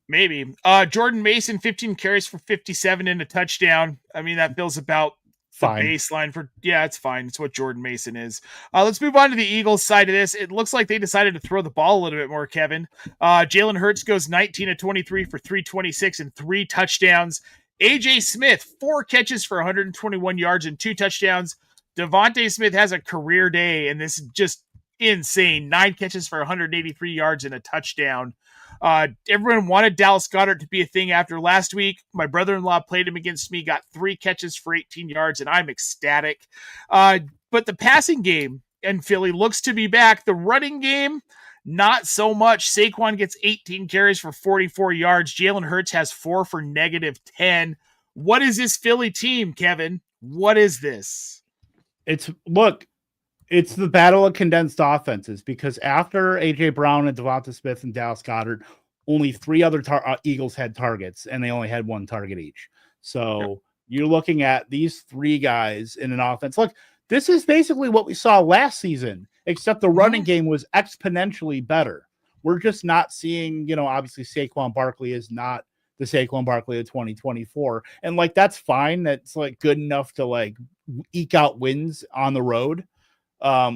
Maybe. Jordan Mason, 15 carries for 57 and a touchdown. I mean, that feels about the baseline for, it's fine. It's what Jordan Mason is. Let's move on to the Eagles side of this. It looks like they decided to throw the ball a little bit more, Kevin. Jalen Hurts goes 19 of 23 for 326 and 3 touchdowns. AJ Smith, 4 catches for 121 yards and 2 touchdowns. Devontae Smith has a career day, and this is just insane. 9 catches for 183 yards and a touchdown. Everyone wanted Dallas Goedert to be a thing after last week. My brother-in-law played him against me, got 3 catches for 18 yards, and I'm ecstatic. But the passing game in Philly looks to be back. The running game, not so much. Saquon gets 18 carries for 44 yards. Jalen Hurts has 4 for -10. What is this Philly team, Kevin? What is this? It's the battle of condensed offenses, because after A.J. Brown and Devonta Smith and Dallas Goedert, only 3 other Eagles had targets, and they only had 1 target each. So you're looking at these 3 guys in an offense. Look, this is basically what we saw last season, except the running game was exponentially better. We're just not seeing, obviously Saquon Barkley is not the Saquon Barkley of 2024. And that's fine. That's good enough to eke out wins on the road.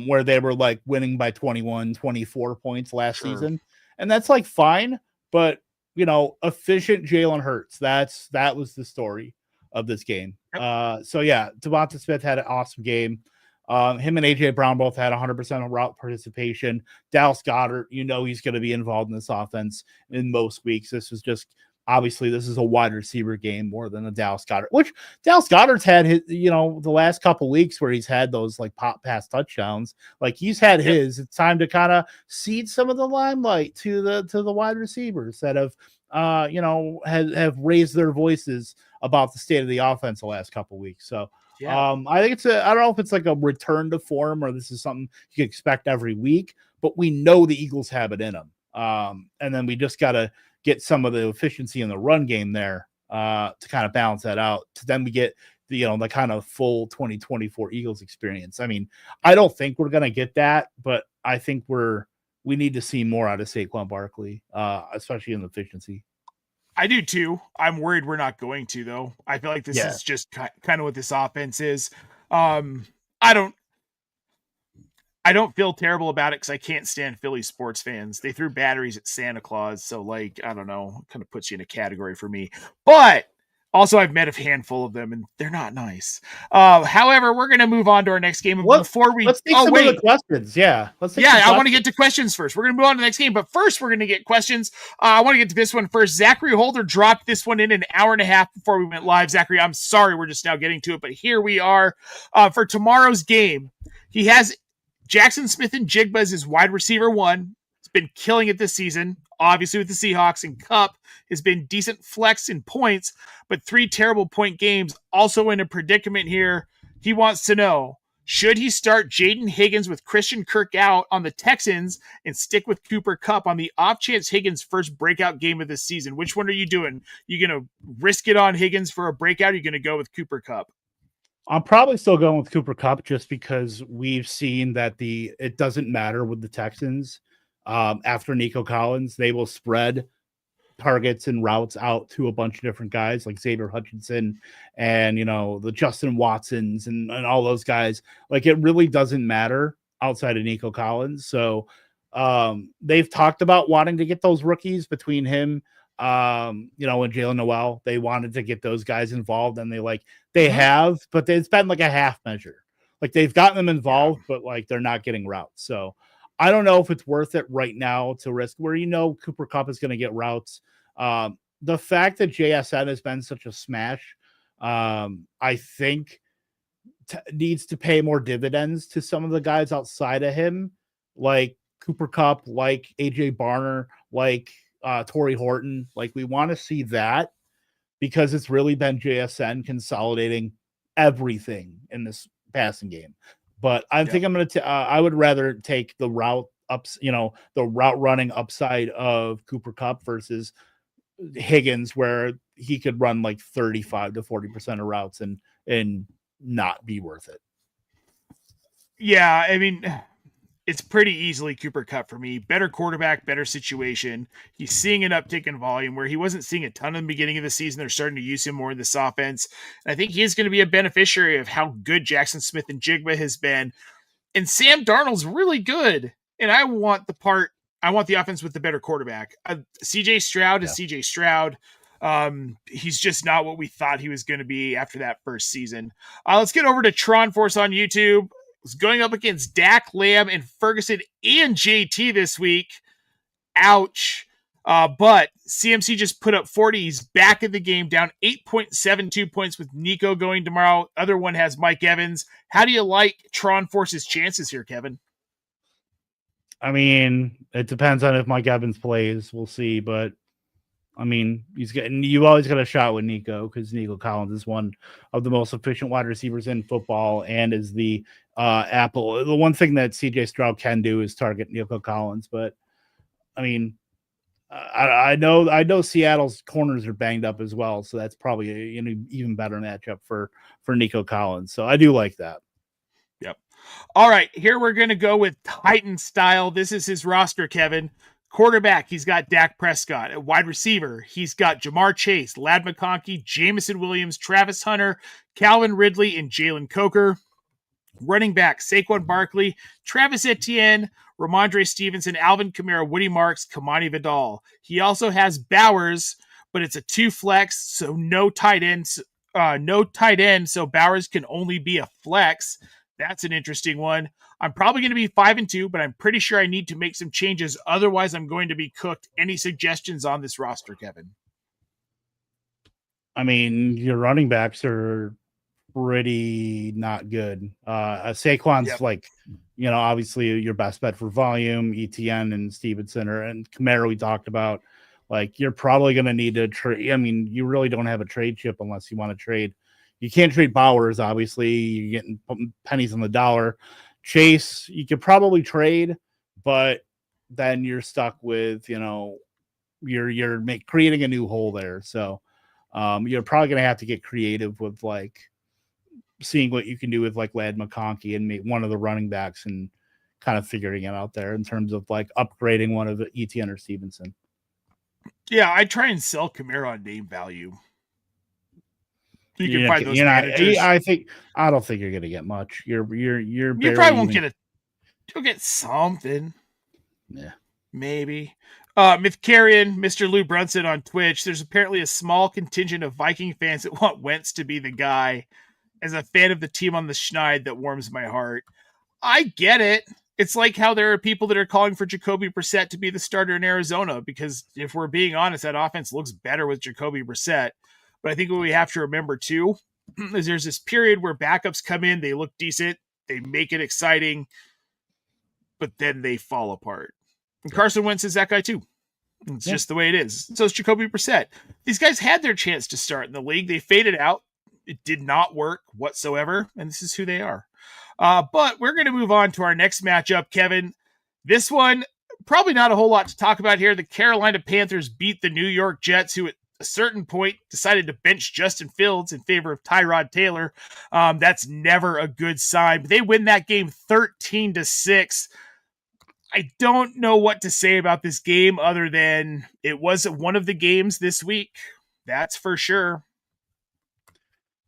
Where they were winning by 21, 24 points last season. And that's fine, but efficient Jalen Hurts. That was the story of this game. Devonta Smith had an awesome game. Him and AJ Brown both had 100% of route participation. Dallas Goedert, he's going to be involved in this offense in most weeks. This was just, obviously, this is a wide receiver game more than a Dallas Goedert, which Dallas Goedert's had his, the last couple weeks where he's had those pop pass touchdowns. He's had his. It's time to kind of cede some of the limelight to the wide receivers that have raised their voices about the state of the offense the last couple weeks. So I think I don't know if it's a return to form or this is something you can expect every week, but we know the Eagles have it in them. And then we just got to get some of the efficiency in the run game there to kind of balance that out. To then we get the kind of full 2024 Eagles experience. I mean, I don't think we're gonna get that, but I think we need to see more out of Saquon Barkley, especially in efficiency. I do too. I'm worried we're not going to, though. I feel like this is just kind of what this offense is. I don't feel terrible about it because I can't stand Philly sports fans. They threw batteries at Santa Claus. So I don't know, it kind of puts you in a category for me. But also I've met a handful of them and they're not nice. However, we're going to move on to our next game. Let's take some of the questions. I want to get to questions first. We're going to move on to the next game, but first we're going to get questions. I want to get to this one first. Zachary Holder dropped this one in an hour and a half before we went live. Zachary, I'm sorry. We're just now getting to it, but here we are for tomorrow's game. He has Jackson Smith and Jigba is his wide receiver 1. He's been killing it this season, obviously with the Seahawks, and Kupp has been decent flex in points, but 3 terrible point games. Also in a predicament here. He wants to know, should he start Jaden Higgins with Christian Kirk out on the Texans and stick with Cooper Kupp on the off chance Higgins' first breakout game of this season? Which one are you doing? You going to risk it on Higgins for a breakout? Or are you going to go with Cooper Kupp? I'm probably still going with Cooper Kupp just because we've seen that it doesn't matter with the Texans. After Nico Collins, they will spread targets and routes out to a bunch of different guys like Xavier Hutchinson and, the Justin Watsons and all those guys. It really doesn't matter outside of Nico Collins. So they've talked about wanting to get those rookies between him and Jalen Noel. They wanted to get those guys involved and they have, but it's been a half measure. Like they've gotten them involved, but like they're not getting routes. So I don't know if it's worth it right now to risk where Cooper Kupp is going to get routes. The fact that JSN has been such a smash, I think needs to pay more dividends to some of the guys outside of him, like Cooper Kupp, like AJ Barner, like Torrey Horton. Like we want to see that because it's really been JSN consolidating everything in this passing game. But I think I'm going to, I would rather take the route ups, the route running upside of Cooper Kupp versus Higgins, where he could run like 35 to 40% of routes and not be worth it. Yeah. I mean, it's pretty easily Cooper Kupp for me. Better quarterback, better situation. He's seeing an uptick in volume where he wasn't seeing a ton in the beginning of the season. They're starting to use him more in this offense. And I think he is going to be a beneficiary of how good Jackson Smith and Jigba has been. And Sam Darnold's really good. And I want the offense with the better quarterback. CJ Stroud is CJ Stroud. He's just not what we thought he was going to be after that first season. Let's get over to Tron Force on YouTube. Was going up against Dak, Lamb, and Ferguson and JT this week. Ouch. But CMC just put up 40. He's back in the game, down 8.72 points with Nico going tomorrow. Other one has Mike Evans. How do you like Tron Force's chances here, Kevin? I mean, it depends on if Mike Evans plays. We'll see. But I mean, you always got a shot with Nico because Nico Collins is one of the most efficient wide receivers in football and is the Apple. The one thing that CJ Stroud can do is target Nico Collins. But I mean, I know Seattle's corners are banged up as well. So that's probably an even better matchup for Nico Collins. So I do like that. Yep. All right. Here we're going to go with Titan style. This is his roster, Kevin. Quarterback, he's got Dak Prescott. At wide receiver, he's got Jamar Chase, Ladd McConkey, Jamison Williams, Travis Hunter, Calvin Ridley, and Jalen Coker. Running back, Saquon Barkley, Travis Etienne, Ramondre Stevenson, Alvin Kamara, Woody Marks, Kamani Vidal. He also has Bowers, but it's a 2 flex, so no tight ends. So Bowers can only be a flex. That's an interesting one. I'm probably going to be 5-2, but I'm pretty sure I need to make some changes. Otherwise, I'm going to be cooked. Any suggestions on this roster, Kevin? I mean, your running backs are pretty not good. Saquon's obviously your best bet for volume. ETN and Stevenson and Kamara we talked about. Like, you're probably going to need to trade. I mean, you really don't have a trade chip unless you want to trade. You can't trade Bowers, obviously. You're getting pennies on the dollar. Chase, you could probably trade, but then you're stuck with, you're creating a new hole there. So you're probably going to have to get creative with like seeing what you can do with like Ladd McConkey and make one of the running backs and kind of figuring it out there in terms of like upgrading one of the ETN or Stevenson. Yeah, I try and sell Kamara on name value. You can find those managers. I don't think you're going to get much. You probably won't get you'll get something. Yeah, maybe. Mythcarian, Mr. Lou Brunson on Twitch. There's apparently a small contingent of Viking fans that want Wentz to be the guy. As a fan of the team on the schneid, that warms my heart. I get it. It's like how there are people that are calling for Jacoby Brissett to be the starter in Arizona, because if we're being honest, that offense looks better with Jacoby Brissett. But I think what we have to remember too is there's this period where backups come in, they look decent, they make it exciting, but then they fall apart. And Carson Wentz is that guy too. It's just the way it is. So it's Jacoby Brissett. These guys had their chance to start in the league. They faded out. It did not work whatsoever, and this is who they are. But we're going to move on to our next matchup, Kevin. This one, probably not a whole lot to talk about here. The Carolina Panthers beat the New York Jets, who at a certain point decided to bench Justin Fields in favor of Tyrod Taylor. That's never a good sign. But they win that game 13-6. I don't know what to say about this game other than it was one of the games this week. That's for sure.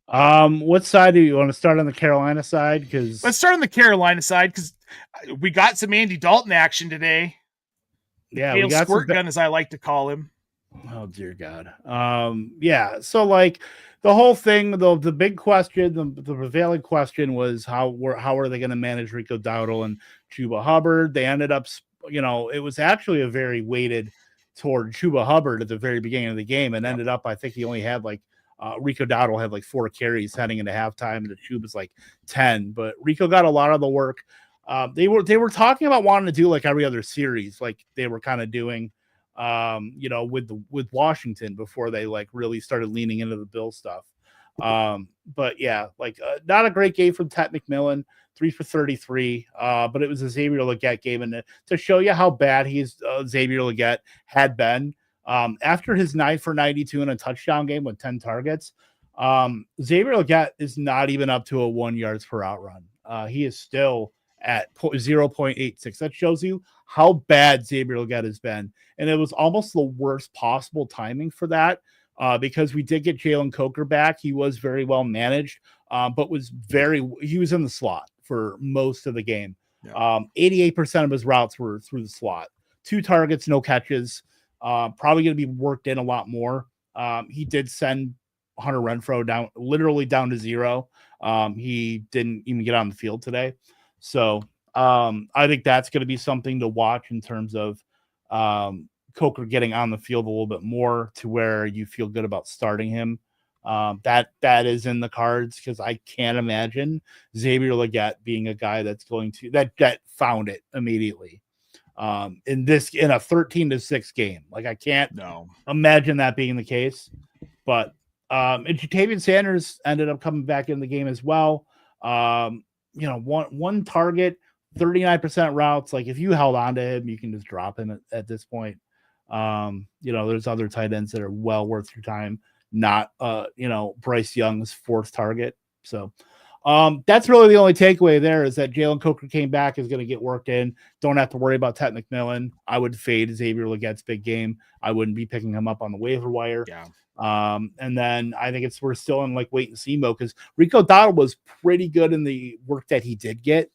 What side do you want to start on the Carolina side? Because let's start on the Carolina side because we got some Andy Dalton action today. Yeah, we got squirt gun, as I like to call him. Oh dear God. So like the whole thing, the big question, the prevailing question was how are they going to manage Rico Dowdle and Chuba Hubbard? They ended up, it was actually a very weighted toward Chuba Hubbard at the very beginning of the game, and ended up, I think he only had like Rico Dowdle had like 4 carries heading into halftime, and the Chuba's like 10. But Rico got a lot of the work. They were talking about wanting to do like every other series, like they were kind of doing. With Washington before they like really started leaning into the Bill stuff. But yeah, like not a great game from Ted McMillan, 3 for 33. But it was a Xavier Legette game, and to show you how bad Xavier Legette had been after his 9 for 92 and a touchdown game with 10 targets. Xavier Legette is not even up to a 1 yards per out run. He is still at 0.86. That shows you how bad Xavier Legette has been. And it was almost the worst possible timing for that because we did get Jalen Coker back. He was very well managed, but he was in the slot for most of the game. Yeah. 88% of his routes were through the slot. 2 targets, no catches. Probably going to be worked in a lot more. He did send Hunter Renfrow literally down to 0. He didn't even get on the field today. So I think that's going to be something to watch in terms of Coker getting on the field a little bit more to where you feel good about starting him. That is in the cards because I can't imagine Xavier Legette being a guy that's going to that found it immediately in a 13-6 game. Like I can't imagine that being the case. But and Jatavian Sanders ended up coming back in the game as well. One target, 39% routes. Like if you held on to him, you can just drop him at this point. There's other tight ends that are well worth your time, not Bryce Young's 4th target. So that's really the only takeaway there is that Jalen Coker came back, is going to get worked in. Don't have to worry about Ted McMillan. I would fade Xavier Legette's big game. I wouldn't be picking him up on the waiver wire. Yeah. And then I think we're still in like wait and see mode because Rico Dowdle was pretty good in the work that he did get.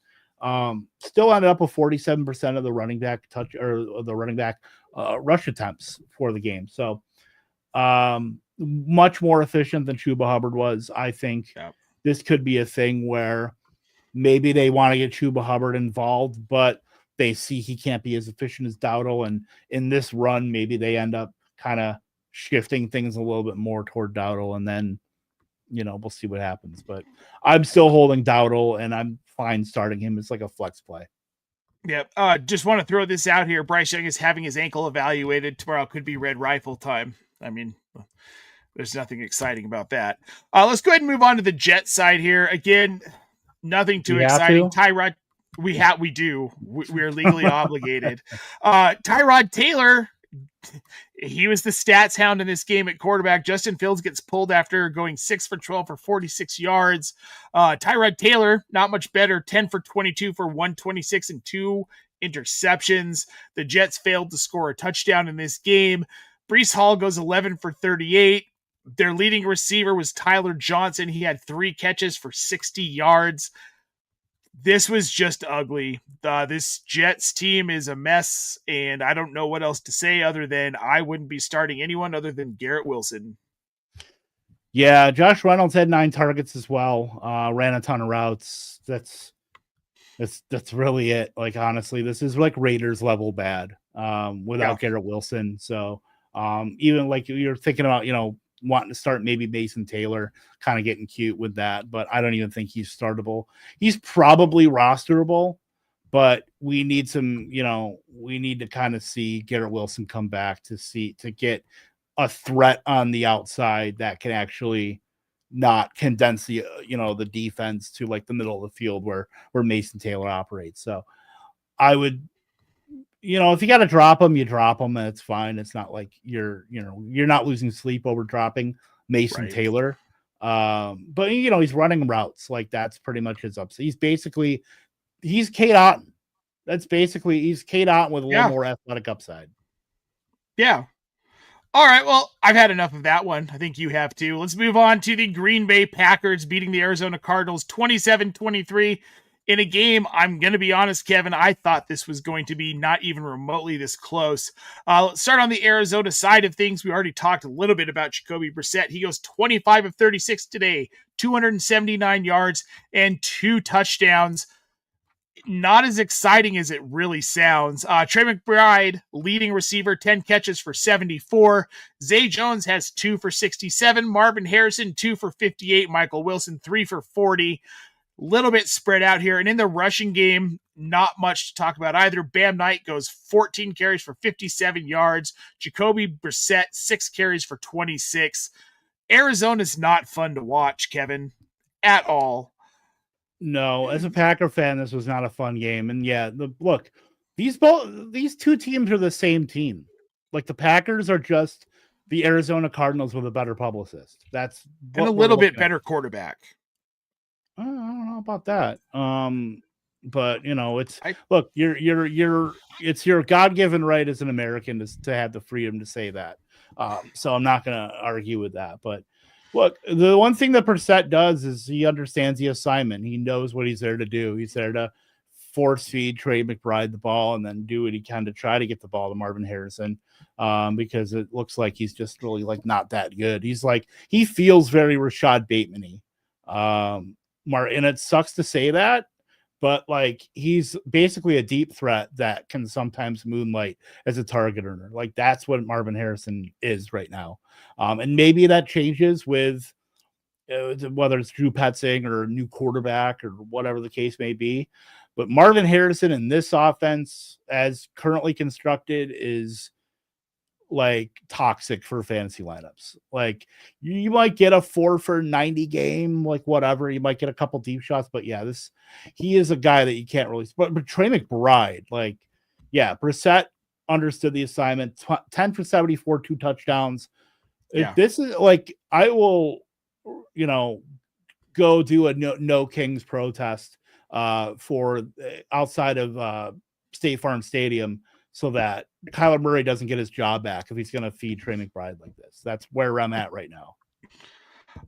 Still ended up with 47% of the running back rush attempts for the game. So much more efficient than Chuba Hubbard was. I think this could be a thing where maybe they want to get Chuba Hubbard involved, but they see he can't be as efficient as Dowdle. And in this run, maybe they end up kind of shifting things a little bit more toward Dowdle, and then we'll see what happens. But I'm still holding Dowdle, and I'm fine starting him as like a flex play. Yep. Just want to throw this out here. Bryce Young is having his ankle evaluated tomorrow. Could be red rifle time. I mean, there's nothing exciting about that. Let's go ahead and move on to the Jet side here. Again, nothing too exciting. Tyrod, we do. We are legally obligated. Tyrod Taylor, he was the stats hound in this game at quarterback. Justin Fields gets pulled after going 6 for 12 for 46 yards. Tyrod Taylor, not much better, 10 for 22 for 126 and 2 interceptions. The Jets failed to score a touchdown in this game. Breece Hall goes 11 for 38. Their leading receiver was Tyler Johnson. He had 3 catches for 60 yards. This was just ugly. This Jets team is a mess, and I don't know what else to say other than I wouldn't be starting anyone other than Garrett Wilson. Yeah, Josh Reynolds had 9 targets as well. Ran a ton of routes. That's really it. Like honestly, this is like Raiders level bad without Garrett Wilson. So even like you're thinking about, wanting to start maybe Mason Taylor, kind of getting cute with that, but I don't even think he's startable. He's probably rosterable, but we need we need to kind of see Garrett Wilson come back to get a threat on the outside that can actually not condense the the defense to like the middle of the field where Mason Taylor operates. So I would, if you got to drop them, you drop them, and it's fine. It's not like you're not losing sleep over dropping Mason Taylor. But he's running routes. Like that's pretty much his upside. He's Kate Otten. He's Kate Otten with a little more athletic upside. Yeah. All right. Well, I've had enough of that one. I think you have too. Let's move on to the Green Bay Packers beating the Arizona Cardinals 27-23. in a game, I'm going to be honest, Kevin, I thought this was going to be not even remotely this close. Let's start on the Arizona side of things. We already talked a little bit about Jacoby Brissett. He goes 25 of 36 today, 279 yards and 2 touchdowns. Not as exciting as it really sounds. Trey McBride, leading receiver, 10 catches for 74. Zay Jones has 2 for 67. Marvin Harrison, 2 for 58. Michael Wilson, 3 for 40. Little bit spread out here. And in the rushing game, not much to talk about either. Bam Knight goes 14 carries for 57 yards. Jacoby Brissett, 6 carries for 26. Arizona's not fun to watch, Kevin, at all. No, as a Packer fan, this was not a fun game. And yeah, look, these two teams are the same team. Like the Packers are just the Arizona Cardinals with a better publicist. That's and a little bit better quarterback. I don't know about that. But you know, it's it's your God-given right as an American to have the freedom to say that. So I'm not going to argue with that. But look, the one thing that Brissett does is he understands the assignment. He knows what he's there to do. He's there to force feed Trey McBride the ball and then do what he can to try to get the ball to Marvin Harrison, because it looks like he's just really like not that good. He feels very Rashad Bateman-y. And it sucks to say that, but like he's basically a deep threat that can sometimes moonlight as a target earner. Like that's what Marvin Harrison is right now. And maybe that changes with whether it's Drew Petzing or a new quarterback or whatever the case may be. But Marvin Harrison in this offense, as currently constructed, is like toxic for fantasy lineups. Like you might get a 4 for 90 game, like whatever. You might get a couple deep shots, but yeah, he is a guy that you can't really. But Trey McBride, like, yeah, Brissett understood the assignment. 10 for 74, 2 touchdowns. Yeah. If this is like, I will, go do a no Kings protest for outside of State Farm Stadium, so that Kyler Murray doesn't get his job back if he's going to feed Trey McBride like this. That's where I'm at right now.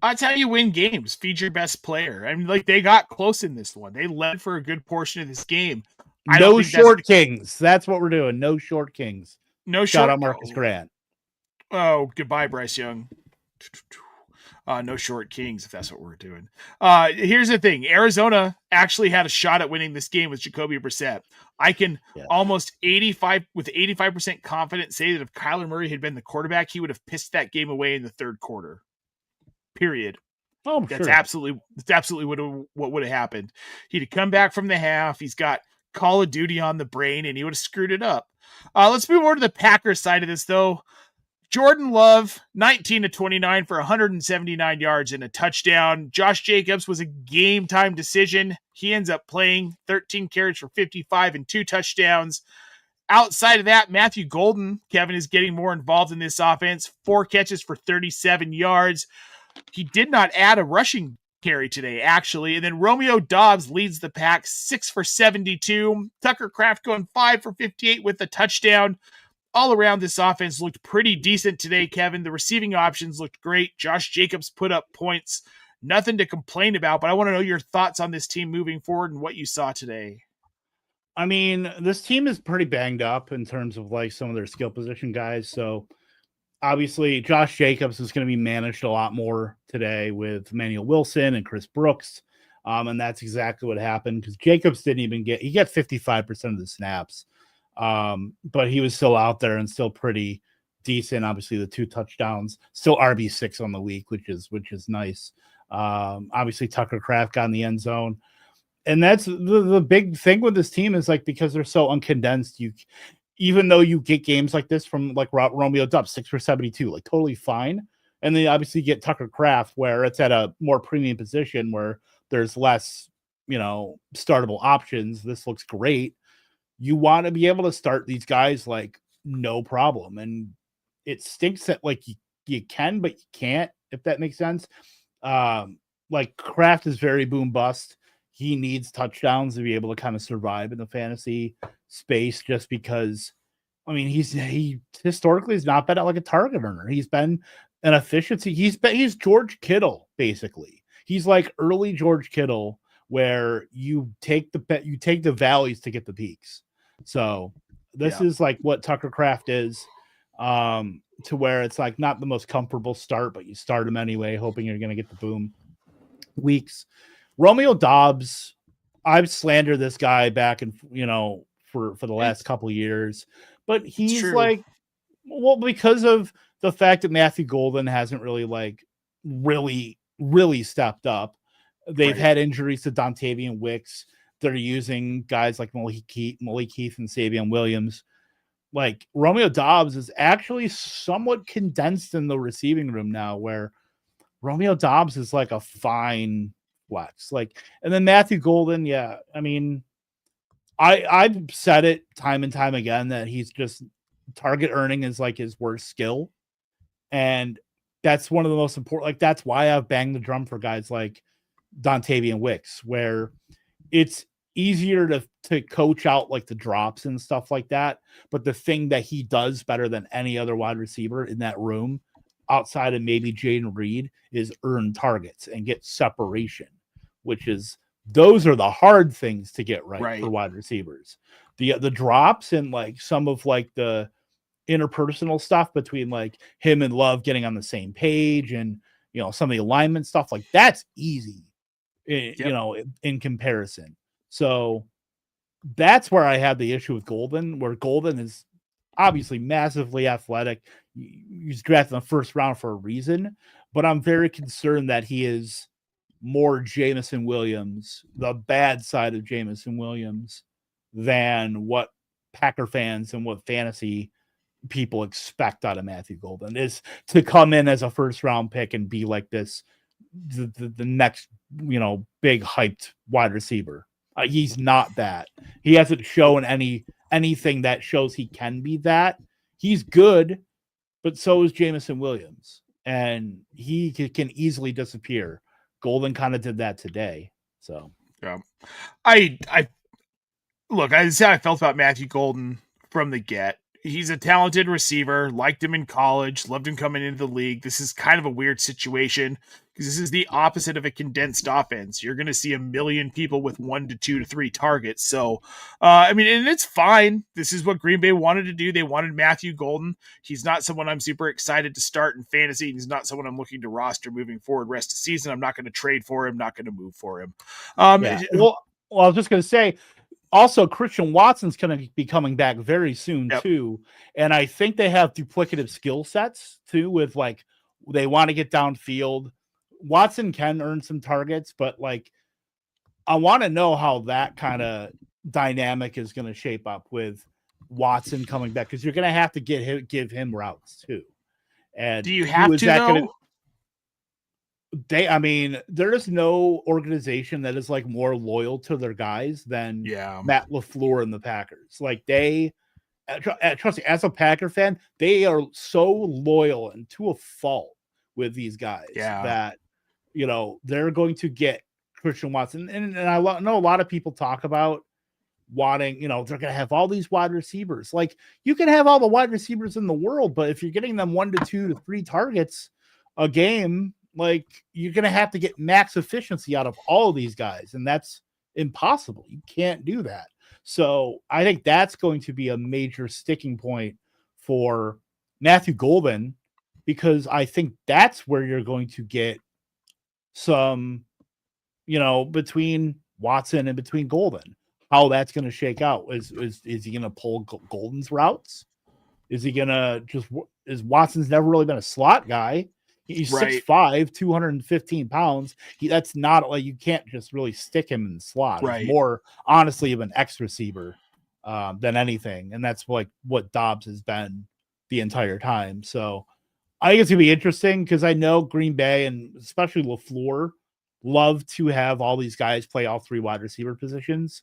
That's how you win games. Feed your best player. I mean, like they got close in this one. They led for a good portion of this game. No short Kings. That's what we're doing. No short Kings. No Shout short. out Marcus Grant. Oh, goodbye, Bryce Young. No short Kings, if that's what we're doing. Here's the thing. Arizona actually had a shot at winning this game with Jacoby Brissett. I can almost 85% confidence say that if Kyler Murray had been the quarterback, he would have pissed that game away in the third quarter. Period. Oh, that's sure. absolutely what would have happened. He'd have come back from the half. He's got Call of Duty on the brain, and he would have screwed it up. Let's move over to the Packers side of this, though. Jordan Love, 19 to 29 for 179 yards and a touchdown. Josh Jacobs was a game-time decision. He ends up playing 13 carries for 55 and 2 touchdowns. Outside of that, Matthew Golden, Kevin, is getting more involved in this offense. 4 catches for 37 yards. He did not add a rushing carry today, actually. And then Romeo Doubs leads the pack, 6 for 72. Tucker Kraft going 5 for 58 with a touchdown. All around, this offense looked pretty decent today, Kevin. The receiving options looked great. Josh Jacobs put up points. Nothing to complain about, but I want to know your thoughts on this team moving forward and what you saw today. I mean, this team is pretty banged up in terms of like some of their skill position guys. So obviously Josh Jacobs is going to be managed a lot more today with Emmanuel Wilson and Chris Brooks. And that's exactly what happened because Jacobs didn't even he got 55% of the snaps. But he was still out there and still pretty decent. Obviously the 2 touchdowns, still RB6 on the week, which is nice. Obviously Tucker Kraft got in the end zone. And that's the big thing with this team is like, because they're so uncondensed, even though you get games like this from like Romeo Doubs, 6 for 72, like totally fine. And then obviously get Tucker Kraft where it's at a more premium position where there's less, startable options. This looks great. You want to be able to start these guys like no problem. And it stinks that like you can, but you can't, if that makes sense. Like Kraft is very boom bust. He needs touchdowns to be able to kind of survive in the fantasy space just because, I mean, he historically has not been like a target earner. He's been an efficiency. He's George Kittle, basically. He's like early George Kittle where you take the valleys to get the peaks. So this is like what Tucker Craft is, to where it's like not the most comfortable start, but you start him anyway, hoping you're going to get the boom weeks. Romeo Doubs, I've slandered this guy back and for the last couple of years, but he's like, well, because of the fact that Matthew Golden hasn't really stepped up. They've had injuries to Dontavian Wicks. They're using guys like Malik Heath and Savion Williams. Like Romeo Doubs is actually somewhat condensed in the receiving room now, where Romeo Doubs is like a fine flex. Like, and then Matthew Golden, yeah, I mean, I've said it time and time again that he's just target earning is like his worst skill. And that's one of the most important, like that's why I've banged the drum for guys like Dontavian Wicks, where it's easier to coach out like the drops and stuff like that. But the thing that he does better than any other wide receiver in that room, outside of maybe Jaden Reed, is earn targets and get separation, which is, those are the hard things to get right for wide receivers. The drops and like some of like the interpersonal stuff between like him and Love getting on the same page, and some of the alignment stuff, like that's easy, in comparison. So that's where I had the issue with Golden, where Golden is obviously massively athletic. He's drafted in the first round for a reason, but I'm very concerned that he is more Jameson Williams, the bad side of Jameson Williams, than what Packer fans and what fantasy people expect out of Matthew Golden, is to come in as a first round pick and be like this, the next, big hyped wide receiver. He's not that. He hasn't shown anything that shows he can be that. He's good, but so is Jameson Williams, and he can easily disappear. Golden kind of did that today. So yeah, I look, I said I felt about Matthew Golden from the get. He's a talented receiver, liked him in college, loved him coming into the league. This is kind of a weird situation because this is the opposite of a condensed offense. You're going to see a million people with 1 to 2 to 3 targets. So, and it's fine. This is what Green Bay wanted to do. They wanted Matthew Golden. He's not someone I'm super excited to start in fantasy. He's not someone I'm looking to roster moving forward rest of the season. I'm not going to trade for him, not going to move for him. Well, I was just going to say, also, Christian Watson's going to be coming back very soon, too. And I think they have duplicative skill sets, too, with, like, they want to get downfield. Watson can earn some targets, but, like, I want to know how that kind of dynamic is going to shape up with Watson coming back, because you're going to have to give him routes, too. And do you have to, though? There is no organization that is like more loyal to their guys than Matt LaFleur and the Packers. Like trust me, as a Packer fan, they are so loyal and to a fault with these guys that, they're going to get Christian Watson. And I know a lot of people talk about wanting, they're going to have all these wide receivers. Like, you can have all the wide receivers in the world, but if you're getting them 1 to 2 to 3 targets a game, like, you're going to have to get max efficiency out of all of these guys, and that's impossible. You can't do that. So I think that's going to be a major sticking point for Matthew Golden, because I think that's where you're going to get some, between Watson and between Golden, how that's going to shake out. Is he going to pull Golden's routes? Is he going to is Watson's never really been a slot guy? He's 6'5", 215 pounds. That's not like, you can't just really stick him in the slot. He's more, honestly, of an X receiver than anything. And that's like what Doubs has been the entire time. So I think it's going to be interesting, because I know Green Bay and especially LaFleur love to have all these guys play all 3 wide receiver positions.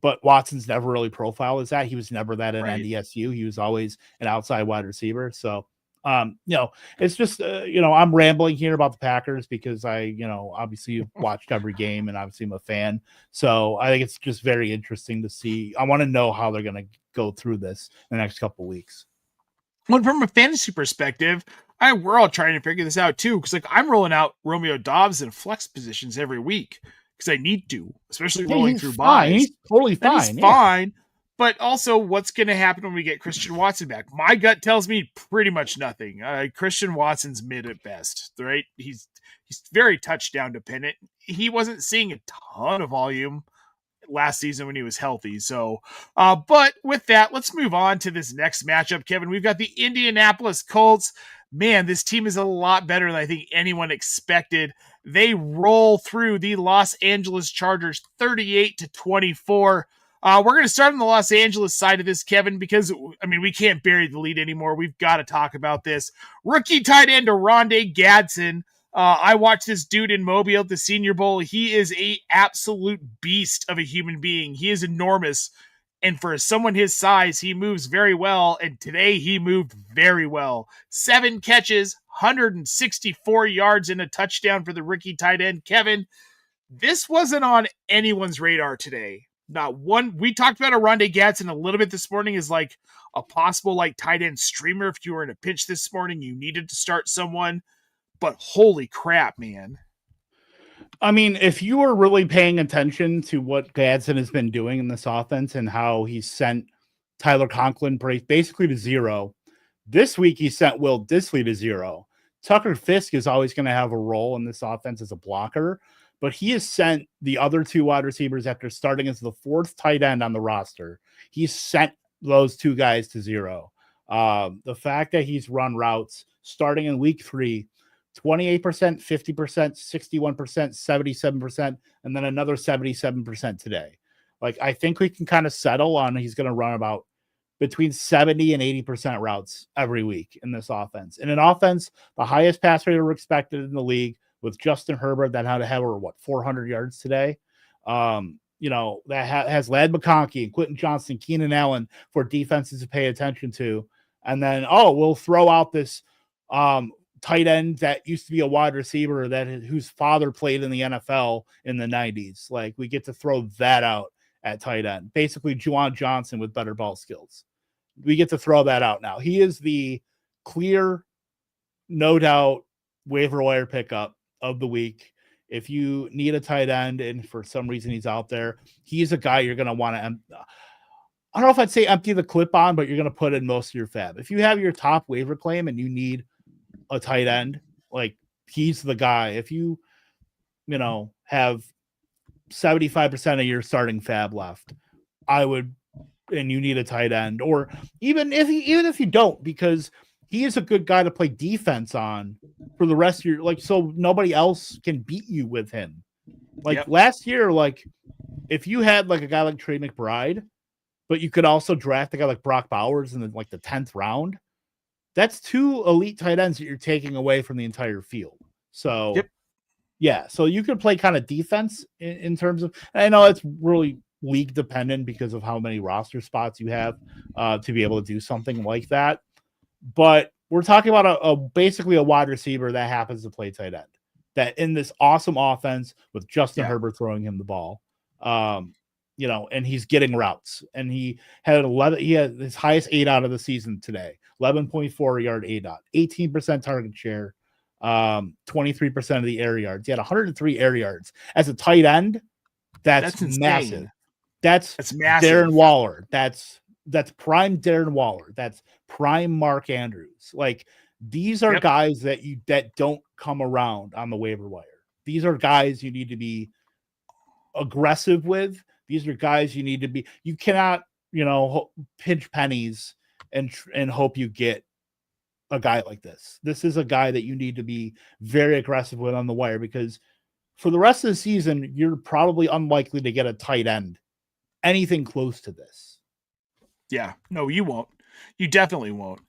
But Watson's never really profiled as that. He was never that in NDSU. He was always an outside wide receiver. So, it's just, I'm rambling here about the Packers because I, obviously watched every game and obviously I'm a fan. So I think it's just very interesting to see. I want to know how they're going to go through this in the next couple of weeks. Well, from a fantasy perspective, we're all trying to figure this out too. Cause like I'm rolling out Romeo Doubs in flex positions every week. because I need to, especially Yeah, rolling he's through fine. buys. He's totally Then fine. he's fine. But also, what's going to happen when we get Christian Watson back? My gut tells me pretty much nothing. Christian Watson's mid at best, right? He's very touchdown dependent. He wasn't seeing a ton of volume last season when he was healthy. So, but with that, let's move on to this next matchup, Kevin. We've got the Indianapolis Colts. Man, this team is a lot better than I think anyone expected. They roll through the Los Angeles Chargers 38-24. We're going to start on the Los Angeles side of this, Kevin, because, I mean, we can't bury the lead anymore. We've got to talk about this. Rookie tight end Oronde Gadsden. I watched this dude in Mobile at the Senior Bowl. He is a absolute beast of a human being. He is enormous. And for someone his size, he moves very well. And today he moved very well. 7 catches, 164 yards, and a touchdown for the rookie tight end. Kevin, this wasn't on anyone's radar today. Not one. We talked about Oronde Gadsden a little bit this morning as like a possible like tight end streamer. If you were in a pinch this morning, you needed to start someone. But holy crap, man. I mean, if you were really paying attention to what Gadsden has been doing in this offense and how he sent Tyler Conklin basically to 0, this week he sent Will Dissly to 0. Tucker Fisk is always going to have a role in this offense as a blocker, but he has sent the other 2 wide receivers after starting as the 4th tight end on the roster. He's sent those 2 guys to 0. The fact that he's run routes starting in week 3, 28%, 50%, 61%, 77%, and then another 77% today. Like, I think we can kind of settle on he's going to run about between 70 and 80% routes every week in this offense. In an offense, the highest pass rate ever expected in the league, with Justin Herbert that had to have 400 yards today. That has Ladd McConkey and Quentin Johnson, Keenan Allen for defenses to pay attention to. And then, we'll throw out this tight end that used to be a wide receiver whose father played in the NFL in the 90s. Like, we get to throw that out at tight end. Basically, Juwan Johnson with better ball skills. We get to throw that out now. He is the clear, no doubt, waiver wire pickup of the week. If you need a tight end and for some reason he's out there, he's a guy you're going to want to I don't know if I'd say empty the clip on, but you're going to put in most of your fab. If you have your top waiver claim and you need a tight end, like, he's the guy. If you have 75% of your starting fab left, and you need a tight end, or even if you don't, because he is a good guy to play defense on for the rest of your, so nobody else can beat you with him. Last year, if you had a guy like Trey McBride, but you could also draft a guy like Brock Bowers in the 10th round, that's 2 elite tight ends that you're taking away from the entire field. So, yeah, so you could play kind of defense in terms of, I know it's really league dependent because of how many roster spots you have to be able to do something like that. But we're talking about basically a wide receiver that happens to play tight end, that in this awesome offense with Justin Herbert throwing him the ball, and he's getting routes, and he had his highest 8 out of the season today, 11.4 yard 8 out, 18% target share, 23% of the air yards. He had 103 air yards as a tight end. That's massive. That's massive. Darren Waller. That's prime Darren Waller. That's prime Mark Andrews. These are guys that don't come around on the waiver wire. These are guys you need to be aggressive with. These are guys you need to be. You cannot, pinch pennies and hope you get a guy like this. This is a guy that you need to be very aggressive with on the wire, because for the rest of the season, you're probably unlikely to get a tight end anything close to this. Yeah, no, you won't. You definitely won't.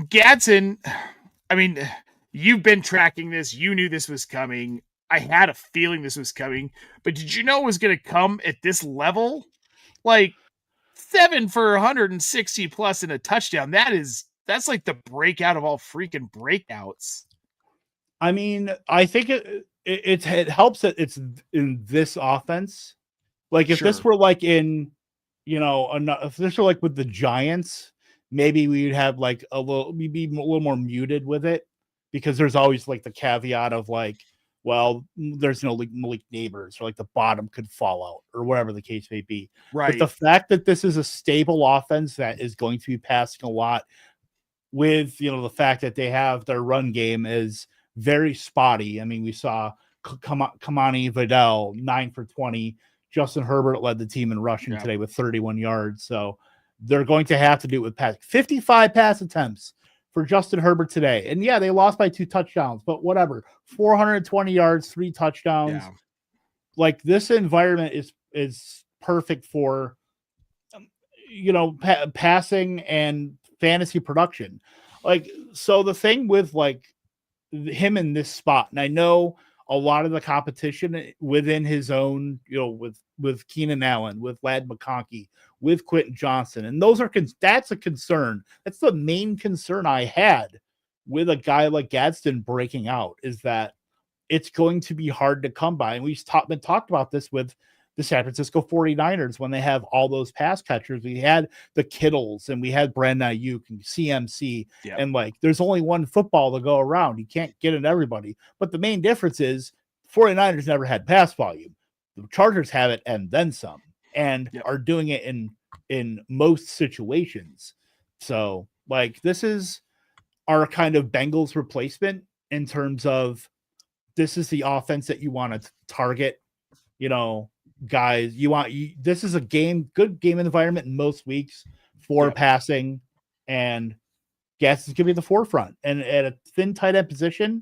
Gadsden, I mean, you've been tracking this. You knew this was coming. I had a feeling this was coming, but did you know it was going to come at this level? 7 for 160 plus and a touchdown. That's like the breakout of all freaking breakouts. I mean, I think it helps that it's in this offense. If this were in, if this were with the Giants, maybe we'd have we'd be a little more muted with it, because there's always the caveat of well, there's no Malik Neighbors, or like the bottom could fall out, or whatever the case may be. Right. But the fact that this is a stable offense that is going to be passing a lot, with the fact that they have their run game is very spotty. I mean, we saw Kamani Vidal 9 for 20. Justin Herbert led the team in rushing today with 31 yards. So they're going to have to do it with 55 pass attempts for Justin Herbert today. And yeah, they lost by 2 touchdowns, but whatever. 420 yards, 3 touchdowns. Yeah. Like, this environment is perfect for passing and fantasy production. Like, so the thing with like him in this spot, and I know a lot of the competition within his own, with Keenan Allen, with Ladd McConkey, with Quentin Johnson, and that's a concern. That's the main concern I had with a guy like Gadsden breaking out, is that it's going to be hard to come by. And we've been talked about this with the San Francisco 49ers when they have all those pass catchers. We had the Kittles and we had Brandon Ayuk and CMC. Yep. And like, there's only one football to go around. You can't get it everybody. But the main difference is 49ers never had pass volume. The Chargers have it and then some, and are doing it in most situations. So like, this is our kind of Bengals replacement in terms of, this is the offense that you want to target, guys. This is a good game environment in most weeks for passing, and Gas is going to be at the forefront. And at a thin tight end position,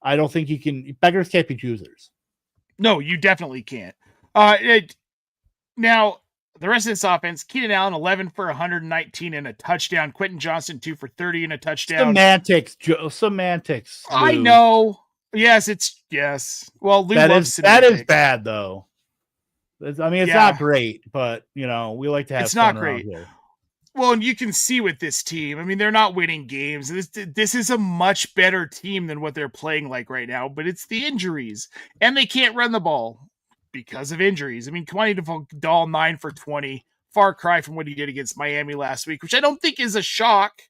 I don't think beggars can't be choosers. No, you definitely can't. Now, the rest of this offense, Keenan Allen, 11 for 119 and a touchdown. Quentin Johnson, 2 for 30 and a touchdown. Semantics, Joe. Semantics. Lou. I know. Yes. Well, Lou loves semantics. That is bad, though. I mean, it's not great, but, we like to have it's not fun great. Here. Well, and you can see with this team, I mean, they're not winning games. This is a much better team than what they're playing like right now, but it's the injuries. And they can't run the ball because of injuries. I mean, Kamani Vidal, 9 for 20. Far cry from what he did against Miami last week, which I don't think is a shock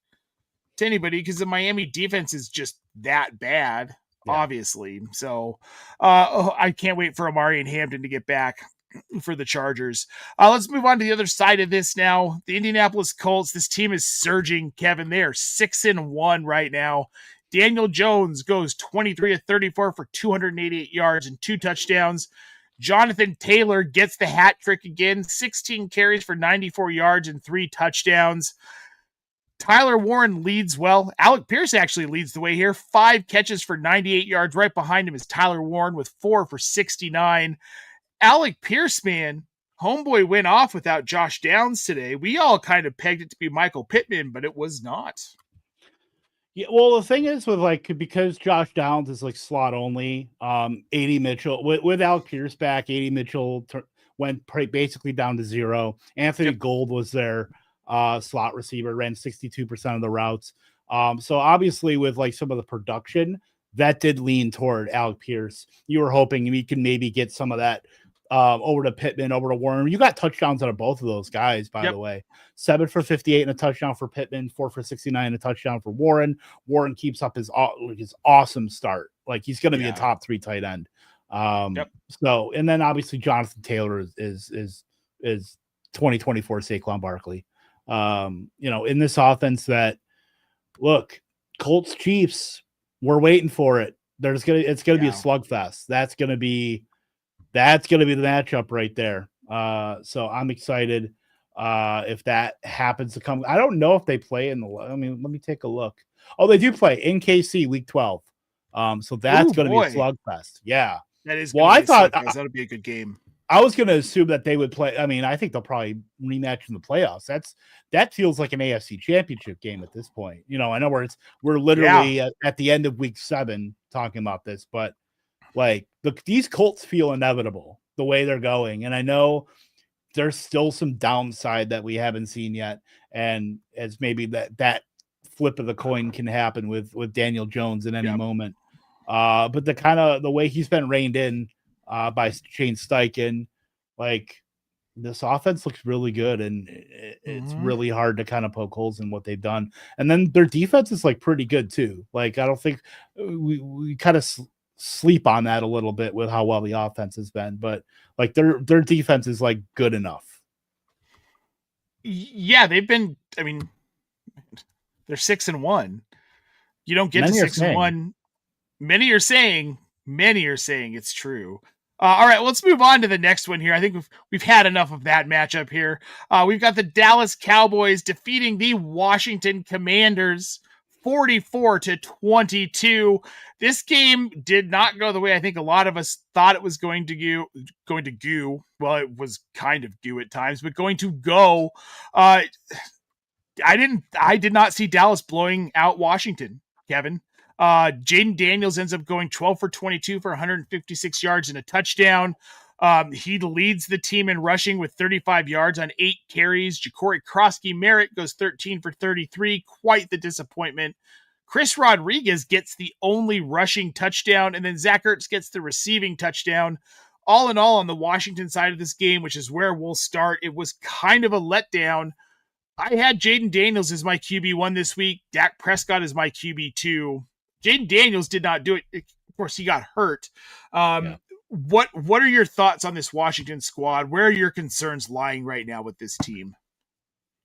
to anybody because the Miami defense is just that bad, obviously. So I can't wait for Amari and Hampton to get back for the Chargers. Let's move on to the other side of this now. The Indianapolis Colts, this team is surging, Kevin. They are 6-1 right now. Daniel Jones goes 23 of 34 for 288 yards and 2 touchdowns. Jonathan Taylor gets the hat trick again, 16 carries for 94 yards and 3 touchdowns. Tyler Warren leads well. Alec Pierce actually leads the way here. 5 catches for 98 yards. Right behind him is Tyler Warren with 4 for 69. Alec Pierce, man, homeboy went off without Josh Downs today. We all kind of pegged it to be Michael Pittman, but it was not. Yeah, well, the thing is because Josh Downs is like slot only, A.D. Mitchell, with Alec Pierce back, A.D. Mitchell went basically down to 0. Anthony Gold was their slot receiver, ran 62% of the routes. So obviously with like some of the production, that did lean toward Alec Pierce. You were hoping we can maybe get some of that over to Pittman, over to Warren. You got touchdowns out of both of those guys, by the way. 7 for 58 and a touchdown for Pittman, 4 for 69 and a touchdown for Warren. Warren keeps up his awesome start. Like, he's going to be a top 3 tight end. So, and then obviously Jonathan Taylor is 2024 Saquon Barkley. In this offense that, look, Colts Chiefs, we're waiting for it. It's gonna be a slugfest. That's gonna be the matchup right there. So I'm excited if that happens to come. I don't know if they play let me take a look. Oh, they do play in KC week 12. So that's gonna be a slugfest. Yeah. That is. Well, I thought that'll be a good game. I was going to assume that they would play. I mean, I think they'll probably rematch in the playoffs. That feels like an AFC championship game at this point. I know we're literally at the end of week 7 talking about this, but like these Colts feel inevitable the way they're going. And I know there's still some downside that we haven't seen yet. And as maybe that flip of the coin can happen with Daniel Jones in any moment. But the way he's been reined in, by Shane Steichen, like, this offense looks really good, and it's really hard to kind of poke holes in what they've done. And then their defense is like pretty good too. Like, I don't think we kind of sleep on that a little bit with how well the offense has been, but like their defense is like good enough. Yeah, they've been, I mean, they're 6-1. You don't get Many to are 6-1. Many are saying it's true. All right, let's move on to the next one here. I think we've had enough of that matchup here. We've got the Dallas Cowboys defeating the Washington Commanders 44-22. This game did not go the way I think a lot of us thought it was going to go. Well, it was kind of goo at times, but going to go. I did not see Dallas blowing out Washington, Kevin. Jaden Daniels ends up going 12 for 22 for 156 yards and a touchdown. He leads the team in rushing with 35 yards on 8 carries. Ja'Cory Krosky-Merritt goes 13 for 33. Quite the disappointment. Chris Rodriguez gets the only rushing touchdown, and then Zach Ertz gets the receiving touchdown. All in all, on the Washington side of this game, which is where we'll start, it was kind of a letdown. I had Jaden Daniels as my QB1 this week. Dak Prescott is my QB2. Jaden Daniels did not do it. Of course, he got hurt. What are your thoughts on this Washington squad? Where are your concerns lying right now with this team?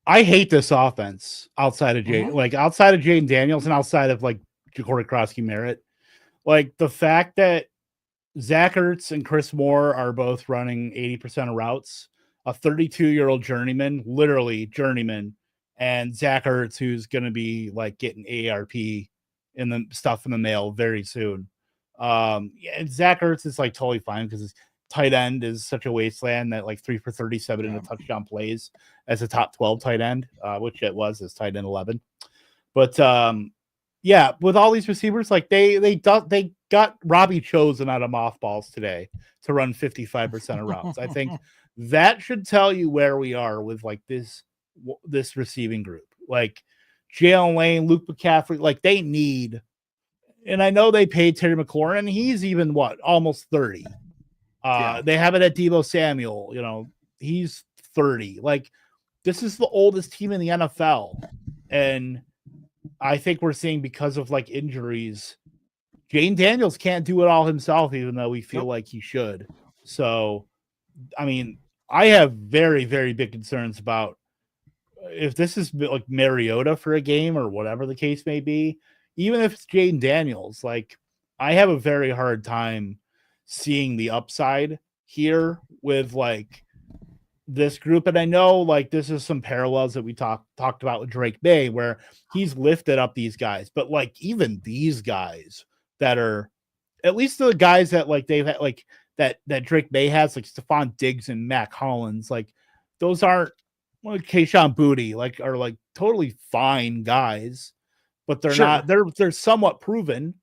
I hate this offense outside of Jaden Daniels and outside of like Ja'Cory Krosky-Merritt. Like the fact that Zach Ertz and Chris Moore are both running 80% of routes, a 32-year-old journeyman, literally journeyman, and Zach Ertz, who's going to be like getting AARP in the stuff in the mail very soon. And Zach Ertz is like totally fine because his tight end is such a wasteland that like 3 for 37 in a touchdown plays as a top 12 tight end, which it was as tight end 11. But yeah, with all these receivers, like they got Robbie Chosen out of mothballs today to run 55% of routes. I think that should tell you where we are with like this receiving group. Like Jalen Lane, Luke McCaffrey, like they need, and I know they paid Terry McLaurin, he's even almost 30. They have it at Deebo Samuel, he's 30. Like this is the oldest team in the NFL. And I think we're seeing because of like injuries, Jaden Daniels can't do it all himself, even though we feel like he should. So, I mean, I have very, very big concerns about if this is like Mariota for a game or whatever the case may be, even if it's Jaden Daniels, like I have a very hard time seeing the upside here with like this group. And I know like this is some parallels that we talked about with Drake May, where he's lifted up these guys, but like even these guys that are at least the guys that like they've had like that Drake May has, like Stephon Diggs and Mac Hollins, like those aren't like Kayshon Boutte, like are like totally fine guys, but they're not, they're somewhat proven.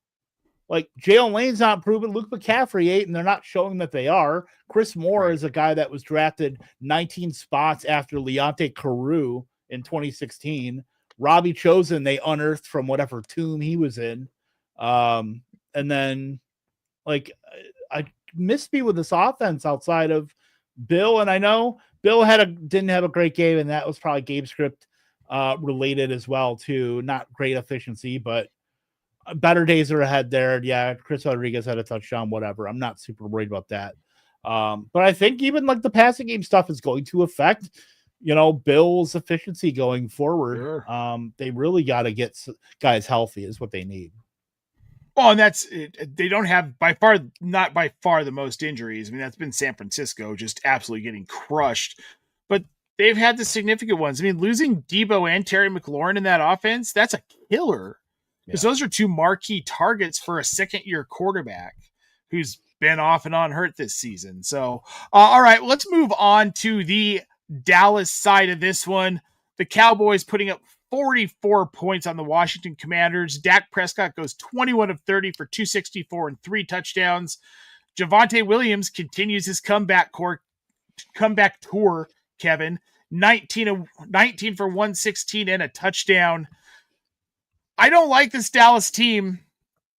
Like Jalen Lane's not proven, Luke McCaffrey ain't, and they're not showing that they are. Chris Moore is a guy that was drafted 19 spots after Leonte Carew in 2016. Robbie Chosen, they unearthed from whatever tomb he was in. And then like I missed me with this offense outside of Bill, and I know Bill didn't have a great game, and that was probably game script related as well too. Not great efficiency, but better days are ahead there. Yeah, Chris Rodriguez had a touchdown, whatever. I'm not super worried about that. But I think even like the passing game stuff is going to affect, Bill's efficiency going forward. Sure. They really got to get guys healthy is what they need. Well, and that's it. They don't have not by far the most injuries. I mean, that's been San Francisco just absolutely getting crushed, but they've had the significant ones. I mean, losing Deebo and Terry McLaurin in that offense, that's a killer. Because those are two marquee targets for a second-year quarterback who's been off and on hurt this season. So, all right, let's move on to the Dallas side of this one. The Cowboys putting up 44 points on the Washington Commanders. Dak Prescott goes 21 of 30 for 264 and 3 touchdowns. Javonte Williams continues his comeback tour, Kevin. 19 for 116 and a touchdown. I don't like this Dallas team,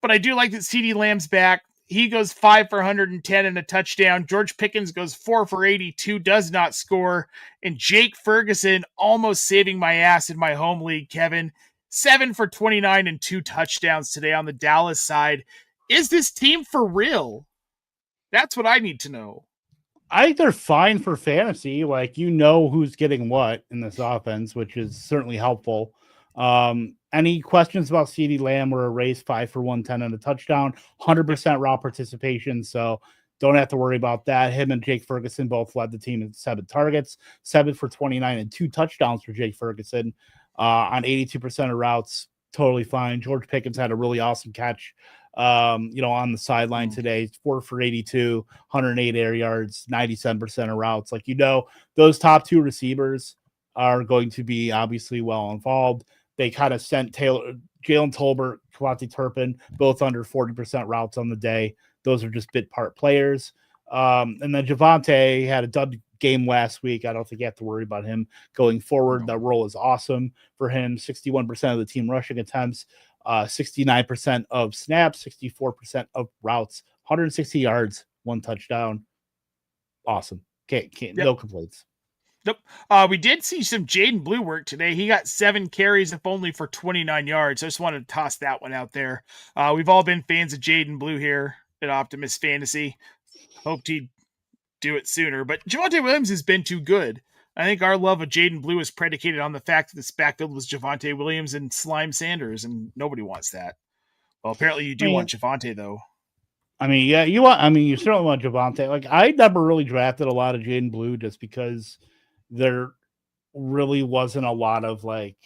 but I do like that CeeDee Lamb's back. He goes 5 for 110 and a touchdown. George Pickens goes 4 for 82, does not score. And Jake Ferguson almost saving my ass in my home league, Kevin. 7 for 29 and 2 touchdowns today on the Dallas side. Is this team for real? That's what I need to know. I think they're fine for fantasy. Like, who's getting what in this offense, which is certainly helpful. Any questions about CeeDee Lamb were erased, 5 for 110 and a touchdown, 100% route participation. So don't have to worry about that. Him and Jake Ferguson both led the team in 7 targets, 7 for 29 and 2 touchdowns for Jake Ferguson on 82% of routes. Totally fine. George Pickens had a really awesome catch on the sideline today, 4 for 82, 108 air yards, 97% of routes. Like, those top 2 receivers are going to be obviously well involved. They kind of sent Jalen Tolbert, Kawhi Turpin, both under 40% routes on the day. Those are just bit part players. And then Javonte had a dud game last week. I don't think you have to worry about him going forward. That role is awesome for him. 61% of the team rushing attempts, 69% of snaps, 64% of routes, 160 yards, 1 touchdown. Awesome. Can't No complaints. Nope. We did see some Jaden Blue work today. He got 7 carries, if only for 29 yards. I just wanted to toss that one out there. We've all been fans of Jaden Blue here at Optimus Fantasy. Hoped he'd do it sooner, but Javonte Williams has been too good. I think our love of Jaden Blue is predicated on the fact that this backfield was Javonte Williams and Slime Sanders, and nobody wants that. Well, apparently you do want Javonte, though. I mean, yeah, you certainly want Javonte. Like, I never really drafted a lot of Jaden Blue just because there really wasn't a lot of, like,